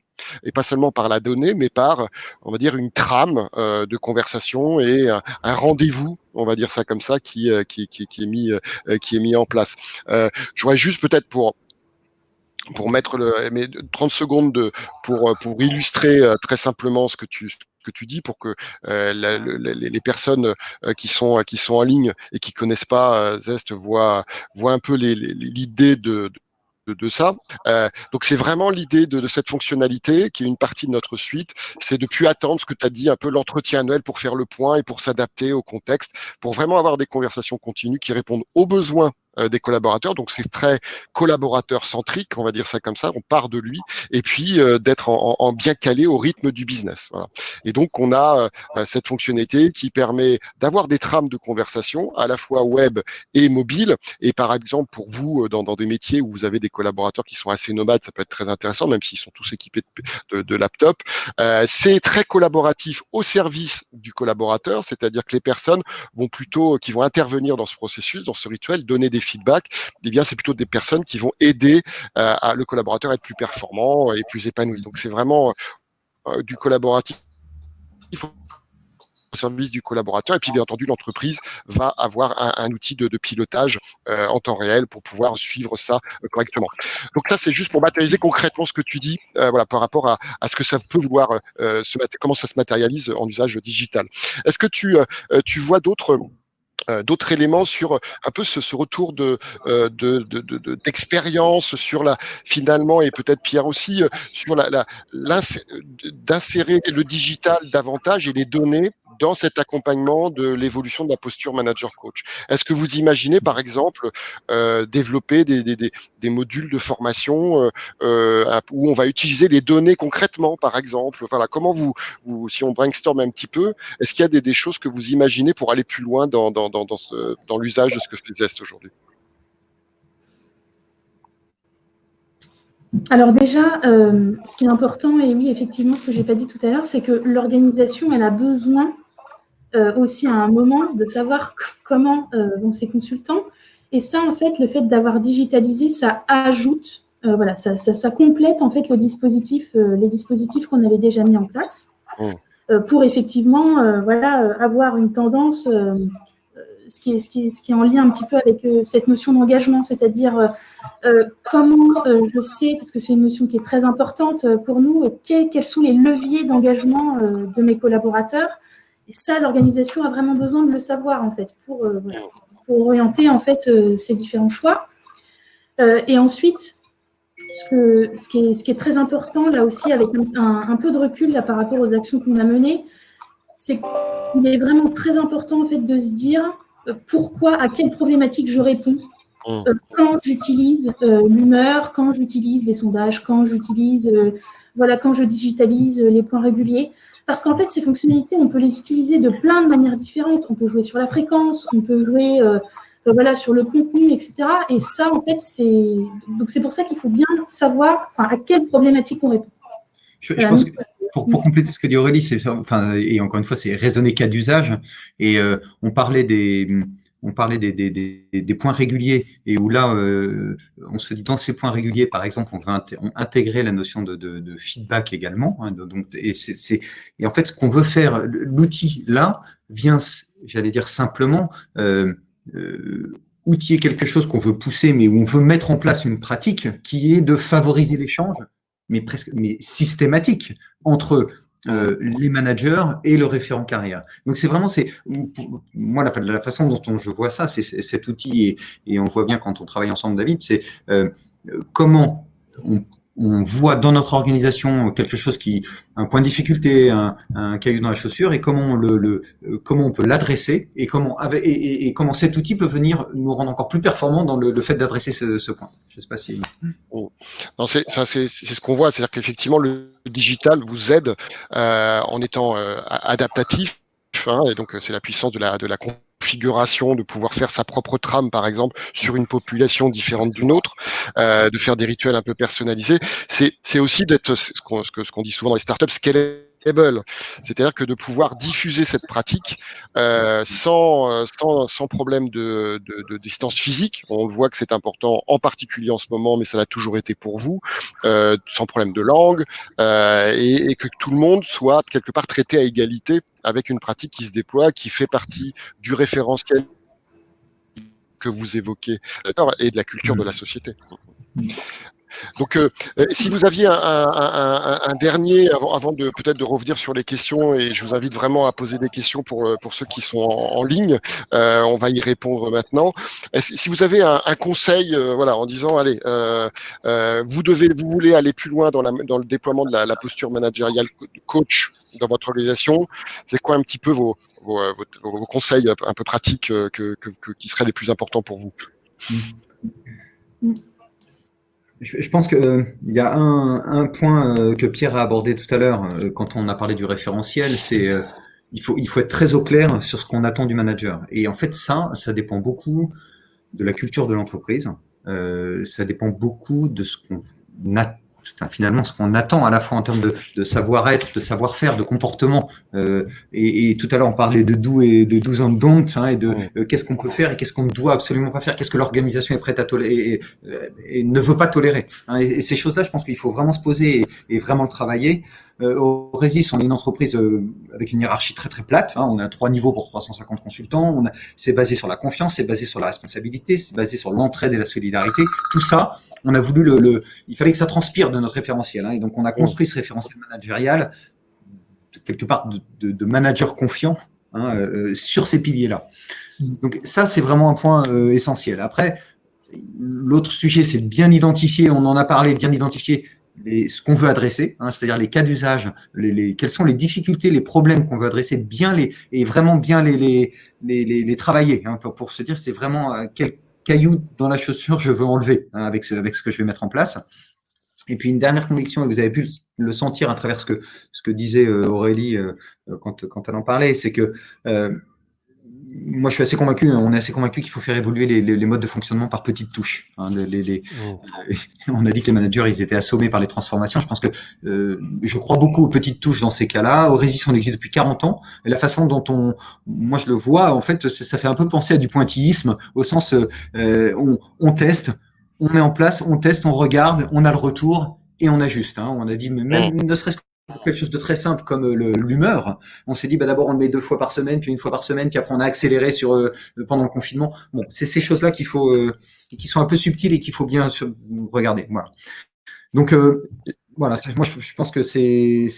et pas seulement par la donnée, mais par, on va dire, une trame de conversation et un rendez-vous, on va dire ça comme ça, qui est mis en place. Je voudrais juste peut-être pour mettre 30 secondes pour illustrer très simplement ce que tu dis, pour que les personnes qui sont en ligne et qui connaissent pas Zest voient un peu l'idée de ça. Donc c'est vraiment l'idée de cette fonctionnalité qui est une partie de notre suite, c'est de plus attendre ce que tu as dit, un peu l'entretien annuel pour faire le point et pour s'adapter au contexte, pour vraiment avoir des conversations continues qui répondent aux besoins des collaborateurs. Donc c'est très collaborateur centrique, on va dire ça comme ça, on part de lui, et puis d'être en bien calé au rythme du business. Voilà. Et donc on a cette fonctionnalité qui permet d'avoir des trames de conversation à la fois web et mobile. Et par exemple pour vous dans des métiers où vous avez des collaborateurs qui sont assez nomades, ça peut être très intéressant, même s'ils sont tous équipés de laptops. C'est très collaboratif au service du collaborateur, c'est-à-dire que les personnes qui vont intervenir dans ce processus, dans ce rituel, donner des feedbacks, eh bien c'est plutôt des personnes qui vont aider le collaborateur à être plus performant et plus épanoui. Donc c'est vraiment du collaboratif au service du collaborateur. Et puis bien entendu, l'entreprise va avoir un outil de pilotage en temps réel pour pouvoir suivre ça correctement. Donc ça, c'est juste pour matérialiser concrètement ce que tu dis, par rapport à ce que ça peut vouloir comment ça se matérialise en usage digital. Est-ce que tu vois d'autres éléments sur un peu ce retour d'expérience sur finalement, et peut-être Pierre aussi, sur d'insérer le digital davantage et les données dans cet accompagnement de l'évolution de la posture manager coach. Est-ce que vous imaginez, par exemple, développer des modules de formation où on va utiliser les données concrètement, par exemple? Voilà, comment si on brainstorm un petit peu, est-ce qu'il y a des choses que vous imaginez pour aller plus loin dans l'usage de ce que fait Zest aujourd'hui? Alors déjà, ce qui est important, et oui, effectivement, ce que je n'ai pas dit tout à l'heure, c'est que l'organisation, elle a besoin aussi à un moment de savoir comment vont ses consultants. Et ça, en fait, le fait d'avoir digitalisé, ça ajoute, ça complète en fait les dispositifs qu'on avait déjà mis en place pour effectivement avoir une tendance, ce qui est en lien un petit peu avec cette notion d'engagement, c'est-à-dire comment je sais, parce que c'est une notion qui est très importante pour nous, quels sont les leviers d'engagement de mes collaborateurs. Et ça, l'organisation a vraiment besoin de le savoir, en fait, pour orienter, en fait, ces différents choix. Et ensuite, ce qui est très important, là aussi, avec un peu de recul là, par rapport aux actions qu'on a menées, c'est qu'il est vraiment très important, en fait, de se dire pourquoi, à quelle problématique je réponds quand j'utilise l'humeur, quand j'utilise les sondages, quand j'utilise, quand je digitalise les points réguliers. Parce qu'en fait, ces fonctionnalités, on peut les utiliser de plein de manières différentes. On peut jouer sur la fréquence, on peut jouer sur le contenu, etc. Et ça, en fait, c'est pour ça qu'il faut bien savoir à quelle problématique on répond. Je pense que pour compléter ce que dit Aurélie, et encore une fois, c'est raisonner cas d'usage. Et on parlait des points réguliers, et où là, on se dit dans ces points réguliers, par exemple, on va intégrer la notion de feedback également. Et en fait, ce qu'on veut faire, l'outil là vient, j'allais dire simplement, outiller quelque chose qu'on veut pousser, mais où on veut mettre en place une pratique qui est de favoriser l'échange, mais systématique entre les managers et le référent carrière. Donc c'est vraiment, moi la façon dont je vois ça, c'est cet outil, et on le voit bien quand on travaille ensemble, David, c'est comment on voit dans notre organisation quelque chose un point de difficulté, un caillou dans la chaussure, et comment on peut l'adresser, et comment cet outil peut venir nous rendre encore plus performants dans le fait d'adresser ce point. Je ne sais pas si. Non, c'est ce qu'on voit, c'est-à-dire qu'effectivement le digital vous aide en étant adaptatif, et donc c'est la puissance de la configuration, de pouvoir faire sa propre trame, par exemple, sur une population différente d'une autre, de faire des rituels un peu personnalisés. C'est aussi d'être ce qu'on dit souvent dans les startups, scalable, c'est-à-dire que de pouvoir diffuser cette pratique sans problème de distance physique. On voit que c'est important, en particulier en ce moment, mais ça l'a toujours été pour vous, sans problème de langue, et que tout le monde soit quelque part traité à égalité avec une pratique qui se déploie, qui fait partie du référentiel que vous évoquez et de la culture de la société. Donc, si vous aviez un dernier, avant de peut-être de revenir sur les questions, et je vous invite vraiment à poser des questions pour ceux qui sont en ligne, on va y répondre maintenant. Si vous avez un conseil, en disant, allez, vous voulez aller plus loin dans le déploiement de la posture managériale coach dans votre organisation, c'est quoi un petit peu vos conseils un peu pratiques qui seraient les plus importants pour vous? Je pense qu'il y a un point que Pierre a abordé tout à l'heure quand on a parlé du référentiel, c'est il faut être très au clair sur ce qu'on attend du manager. Et en fait, ça dépend beaucoup de la culture de l'entreprise. Ça dépend beaucoup de ce qu'on finalement ce qu'on attend à la fois en termes de savoir-être, de savoir-faire, de comportement. Et tout à l'heure, on parlait de do et de do's and don'ts, et de qu'est-ce qu'on peut faire et qu'est-ce qu'on ne doit absolument pas faire, qu'est-ce que l'organisation est prête à tolérer et ne veut pas tolérer. Et ces choses-là, je pense qu'il faut vraiment se poser et vraiment le travailler. Aurésis, on est une entreprise avec une hiérarchie très très plate. On a 3 niveaux pour 350 consultants. C'est basé sur la confiance, c'est basé sur la responsabilité, c'est basé sur l'entraide et la solidarité. Tout ça, on a voulu il fallait que ça transpire de notre référentiel. Et donc on a construit ce référentiel managérial quelque part de manager confiant sur ces piliers-là. Donc ça, c'est vraiment un point essentiel. Après, l'autre sujet, c'est de bien identifier. On en a parlé, bien identifier ce qu'on veut adresser, c'est-à-dire les cas d'usage, quelles sont les difficultés, les problèmes qu'on veut adresser, et vraiment bien les travailler, pour se dire c'est vraiment quel caillou dans la chaussure je veux enlever avec ce que je vais mettre en place. Et puis une dernière conviction, et vous avez pu le sentir à travers ce que disait Aurélie quand elle en parlait, c'est que moi, je suis assez convaincu, on est assez convaincu qu'il faut faire évoluer les modes de fonctionnement par petites touches. On a dit que les managers, ils étaient assommés par les transformations. Je pense que je crois beaucoup aux petites touches dans ces cas-là. Aurésis, on existe depuis 40 ans. Et la façon dont moi, je le vois, en fait, ça fait un peu penser à du pointillisme, au sens on teste, on met en place, on teste, on regarde, on a le retour et on ajuste. On a dit, mais même ne serait-ce que quelque chose de très simple comme l'humeur. On s'est dit, d'abord on le met 2 fois par semaine, puis 1 fois par semaine, puis après on a accéléré pendant le confinement. Bon, c'est ces choses-là qui sont un peu subtiles et qu'il faut bien regarder. Voilà. Donc voilà, moi je pense que c'est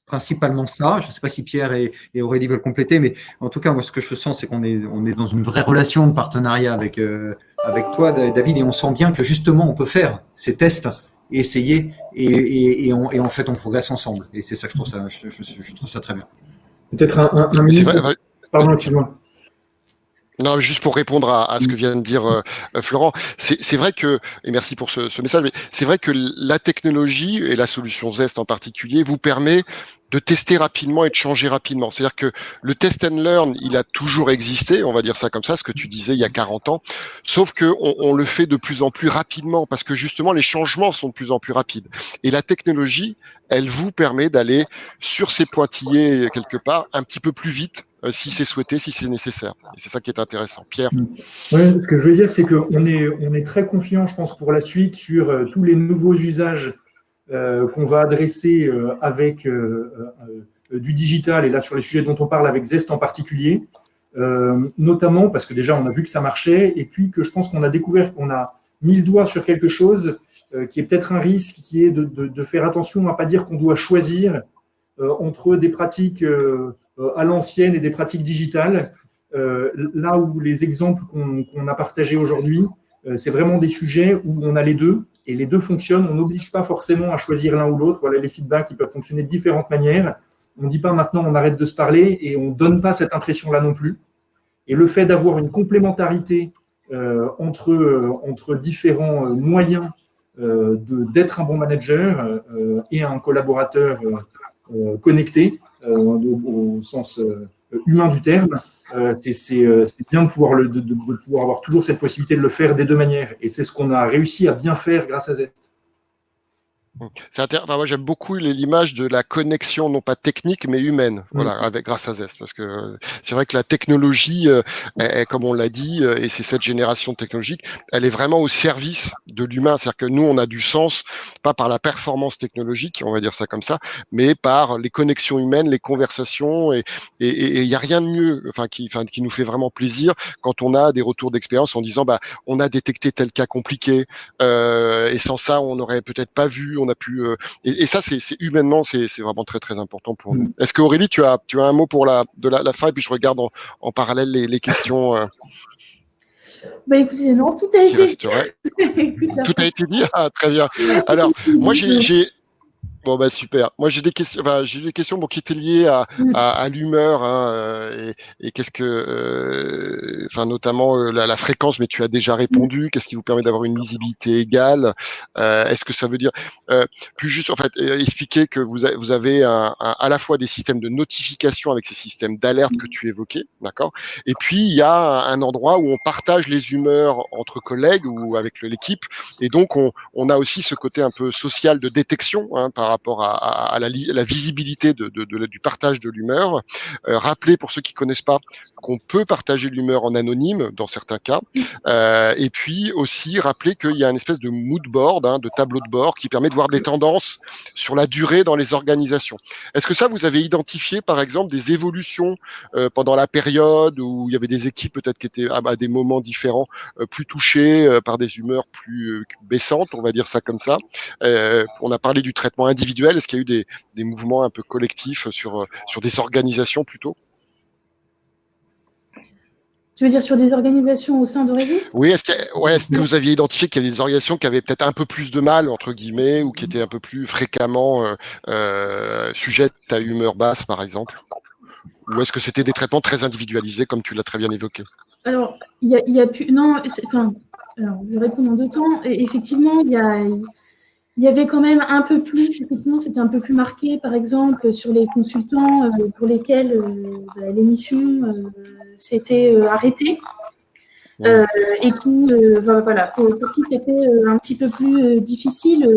principalement ça. Je ne sais pas si Pierre et Aurélie veulent compléter, mais en tout cas moi ce que je sens, c'est qu'on est dans une vraie relation de partenariat avec toi, David, et on sent bien que justement on peut faire ces tests. Essayer et en fait on progresse ensemble, et c'est ça que je trouve ça très bien. Peut-être un minute. Pardon, excuse-moi. Non, juste pour répondre à ce que vient de dire Florent, c'est vrai que, et merci pour ce message, mais c'est vrai que la technologie et la solution Zest en particulier vous permet de tester rapidement et de changer rapidement. C'est-à-dire que le test and learn, il a toujours existé, on va dire ça comme ça, ce que tu disais il y a 40 ans, sauf que on le fait de plus en plus rapidement parce que justement les changements sont de plus en plus rapides. Et la technologie, elle vous permet d'aller sur ces pointillés quelque part un petit peu plus vite si c'est souhaité, si c'est nécessaire. Et c'est ça qui est intéressant. Pierre. Ouais, ce que je veux dire, c'est qu'on est très confiant, je pense, pour la suite sur tous les nouveaux usages qu'on va adresser avec du digital, et là sur les sujets dont on parle avec Zest en particulier, notamment parce que déjà on a vu que ça marchait, et puis que je pense qu'on a découvert qu'on a mis le doigt sur quelque chose qui est peut-être un risque, qui est de faire attention à ne pas dire qu'on doit choisir entre des pratiques à l'ancienne et des pratiques digitales. Là où les exemples qu'on a partagés aujourd'hui, c'est vraiment des sujets où on a les deux, et les deux fonctionnent. On n'oblige pas forcément à choisir l'un ou l'autre. Voilà, les feedbacks ils peuvent fonctionner de différentes manières. On ne dit pas maintenant on arrête de se parler, et on ne donne pas cette impression-là non plus. Et le fait d'avoir une complémentarité entre différents moyens d'être un bon manager et un collaborateur connecté au sens humain du terme, c'est bien de pouvoir, de pouvoir avoir toujours cette possibilité de le faire des deux manières. Et c'est ce qu'on a réussi à bien faire grâce à Zest. Enfin, moi j'aime beaucoup l'image de la connexion non pas technique mais humaine, voilà, grâce à Zest, parce que c'est vrai que la technologie, comme on l'a dit, et c'est cette génération technologique, elle est vraiment au service de l'humain. C'est-à-dire que nous on a du sens pas par la performance technologique, on va dire ça comme ça, mais par les connexions humaines, les conversations, et il y a rien de mieux, qui nous fait vraiment plaisir quand on a des retours d'expérience en disant on a détecté tel cas compliqué, et sans ça on n'aurait peut-être pas vu. On a pu et ça c'est humainement c'est vraiment très très important pour nous. Est-ce que Aurélie tu as un mot pour la fin, et puis je regarde en parallèle les questions Écoutez, non, tout a été dit. Tout a été dit. Très bien. Alors moi j'ai bon super. Moi j'ai des questions. J'ai des questions qui étaient liées à l'humeur, et qu'est-ce que, notamment la fréquence. Mais tu as déjà répondu. Qu'est-ce qui vous permet d'avoir une lisibilité égale? Est-ce que ça veut dire puis juste en fait expliquer que vous avez à la fois des systèmes de notification avec ces systèmes d'alerte que tu évoquais, d'accord? Et puis il y a un endroit où on partage les humeurs entre collègues ou avec l'équipe, et donc on a aussi ce côté un peu social de détection par rapport à la visibilité du partage de l'humeur. Rappeler pour ceux qui connaissent pas qu'on peut partager l'humeur en anonyme dans certains cas, et puis aussi rappeler qu'il y a une espèce de mood board, de tableau de bord qui permet de voir des tendances sur la durée dans les organisations. Est-ce que ça, vous avez identifié par exemple des évolutions pendant la période où il y avait des équipes peut-être qui étaient à des moments différents plus touchées par des humeurs plus baissantes, on va dire ça comme ça? On a parlé du traitement individuel. Est-ce qu'il y a eu des mouvements un peu collectifs sur des organisations plutôt? Tu veux dire sur des organisations au sein d'Aurésis? Oui, est-ce que vous aviez identifié qu'il y avait des organisations qui avaient peut-être un peu plus de mal, entre guillemets, ou qui étaient un peu plus fréquemment sujettes à humeur basse, par exemple? Ou est-ce que c'était des traitements très individualisés, comme tu l'as très bien évoqué? Alors, il y a plus... Non, alors, je réponds en deux temps. Et effectivement, il y avait quand même un peu plus, effectivement, c'était un peu plus marqué, par exemple, sur les consultants pour lesquels l'émission s'était arrêtée, et qui, voilà, pour qui c'était un petit peu plus difficile,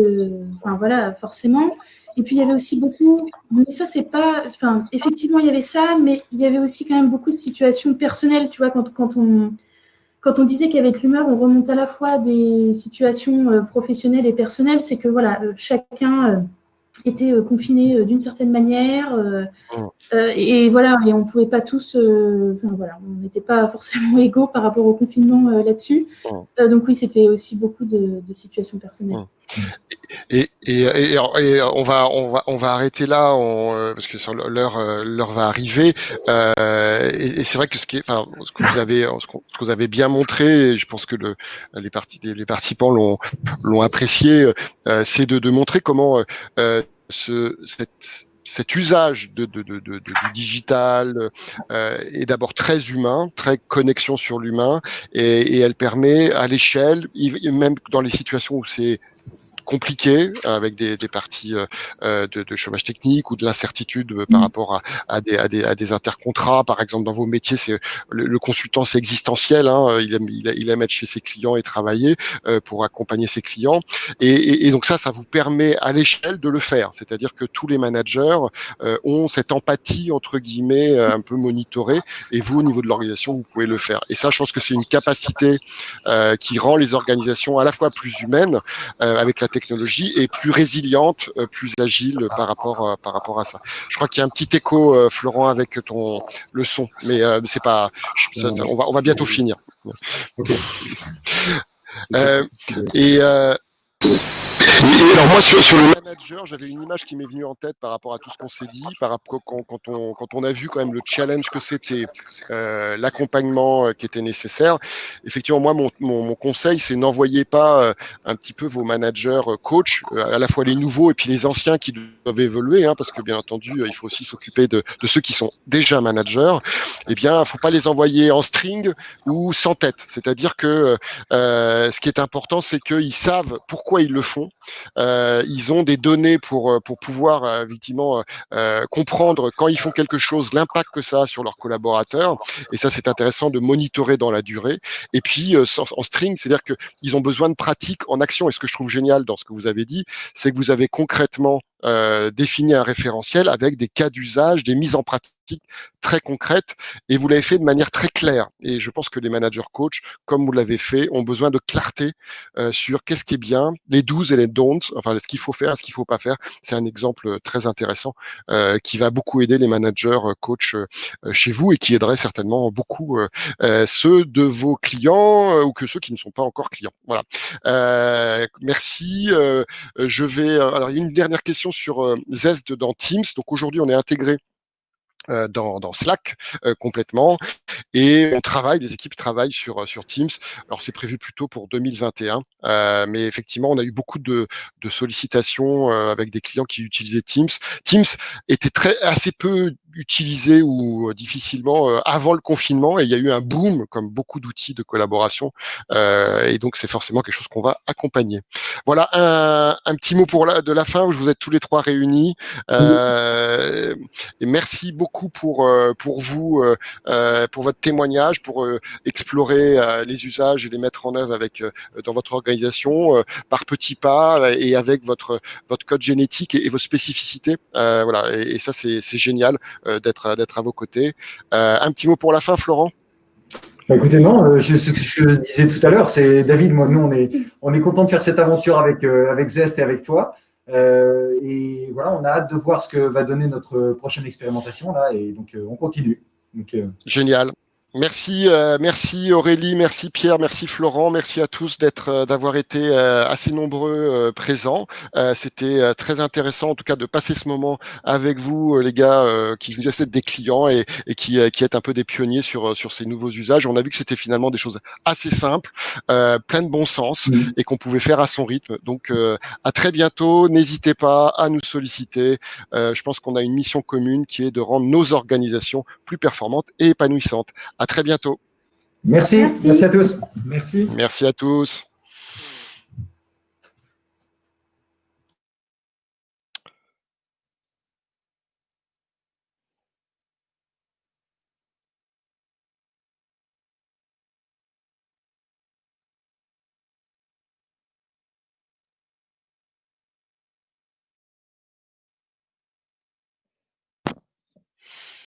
voilà, forcément. Et puis, il y avait aussi beaucoup, mais ça, c'est pas, effectivement, il y avait ça, mais il y avait aussi quand même beaucoup de situations personnelles, tu vois, quand on disait qu'avec l'humeur, on remonte à la fois des situations professionnelles et personnelles, c'est que voilà, chacun était confiné d'une certaine manière, et voilà, et on ne pouvait pas tous, on n'était pas forcément égaux par rapport au confinement là-dessus. Donc oui, c'était aussi beaucoup de situations personnelles. Et on va arrêter là, parce que l'heure va arriver. Et c'est vrai que ce que vous avez bien montré, et je pense que les participants l'ont apprécié, c'est de montrer comment cet usage du digital est d'abord très humain, très connexion sur l'humain, et elle permet à l'échelle, même dans les situations où c'est compliqué, avec des parties de chômage technique ou de l'incertitude par rapport à des intercontrats. Par exemple, dans vos métiers, c'est le consultant, c'est existentiel. Hein, il aime être chez ses clients et travailler pour accompagner ses clients. Et donc ça vous permet à l'échelle de le faire. C'est-à-dire que tous les managers ont cette empathie entre guillemets un peu monitorée. Et vous, au niveau de l'organisation, vous pouvez le faire. Et ça, je pense que c'est une capacité qui rend les organisations à la fois plus humaines avec la technologie et plus résiliente, plus agile par rapport à ça. Je crois qu'il y a un petit écho, Florent, avec le son, mais c'est pas. On va bientôt finir. Okay. Et alors moi sur le manager, j'avais une image qui m'est venue en tête par rapport à tout ce qu'on s'est dit, par rapport quand on a vu quand même le challenge que c'était, l'accompagnement qui était nécessaire. Effectivement, moi mon conseil, c'est n'envoyez pas un petit peu vos managers coach, à la fois les nouveaux et puis les anciens qui doivent évoluer, hein, parce que bien entendu, il faut aussi s'occuper de ceux qui sont déjà managers. Eh bien, faut pas les envoyer en string ou sans tête. C'est-à-dire que ce qui est important, c'est qu'ils savent pourquoi ils le font. Ils ont des données pour pouvoir effectivement comprendre quand ils font quelque chose, l'impact que ça a sur leurs collaborateurs. Et ça, c'est intéressant de monitorer dans la durée. Et puis en string, c'est-à-dire que ils ont besoin de pratique en action. Et ce que je trouve génial dans ce que vous avez dit, c'est que vous avez concrètement défini un référentiel avec des cas d'usage, des mises en pratique très concrètes, et vous l'avez fait de manière très claire. Et je pense que les managers coach, comme vous l'avez fait, ont besoin de clarté sur qu'est-ce qui est bien, les do's et les don'ts, enfin ce qu'il faut faire, ce qu'il faut pas faire. C'est un exemple très intéressant qui va beaucoup aider les managers coach chez vous et qui aiderait certainement beaucoup ceux de vos clients ou que ceux qui ne sont pas encore clients. Voilà. Merci. Je vais. Alors, il y a une dernière question sur Zest dans Teams. Donc aujourd'hui, on est intégré dans Slack complètement, et les équipes travaillent sur Teams. Alors c'est prévu plutôt pour 2021, mais effectivement on a eu beaucoup de sollicitations avec des clients qui utilisaient Teams. Teams était assez peu utilisé ou difficilement avant le confinement, et il y a eu un boom comme beaucoup d'outils de collaboration, et donc c'est forcément quelque chose qu'on va accompagner. Voilà un petit mot de la fin où vous êtes tous les trois réunis, et merci beaucoup pour vous, pour votre témoignage, pour explorer les usages et les mettre en œuvre dans votre organisation par petits pas et avec votre code génétique et vos spécificités. Voilà, et ça c'est génial d'être à vos côtés. Un petit mot pour la fin, Florent? Bah écoutez, non, ce que je disais tout à l'heure, c'est David, moi, nous, on est content de faire cette aventure avec Zest et avec toi. Et voilà, on a hâte de voir ce que va donner notre prochaine expérimentation là, et donc on continue. Donc, Génial. Merci Aurélie, merci Pierre, merci Florent, merci à tous d'avoir été assez nombreux présents. C'était très intéressant en tout cas de passer ce moment avec vous, les gars, qui êtes des clients et qui êtes un peu des pionniers sur ces nouveaux usages. On a vu que c'était finalement des choses assez simples, plein de bon sens, et qu'on pouvait faire à son rythme. Donc à très bientôt. N'hésitez pas à nous solliciter. Je pense qu'on a une mission commune qui est de rendre nos organisations plus performantes et épanouissantes. À très bientôt. Merci à tous. Merci à tous.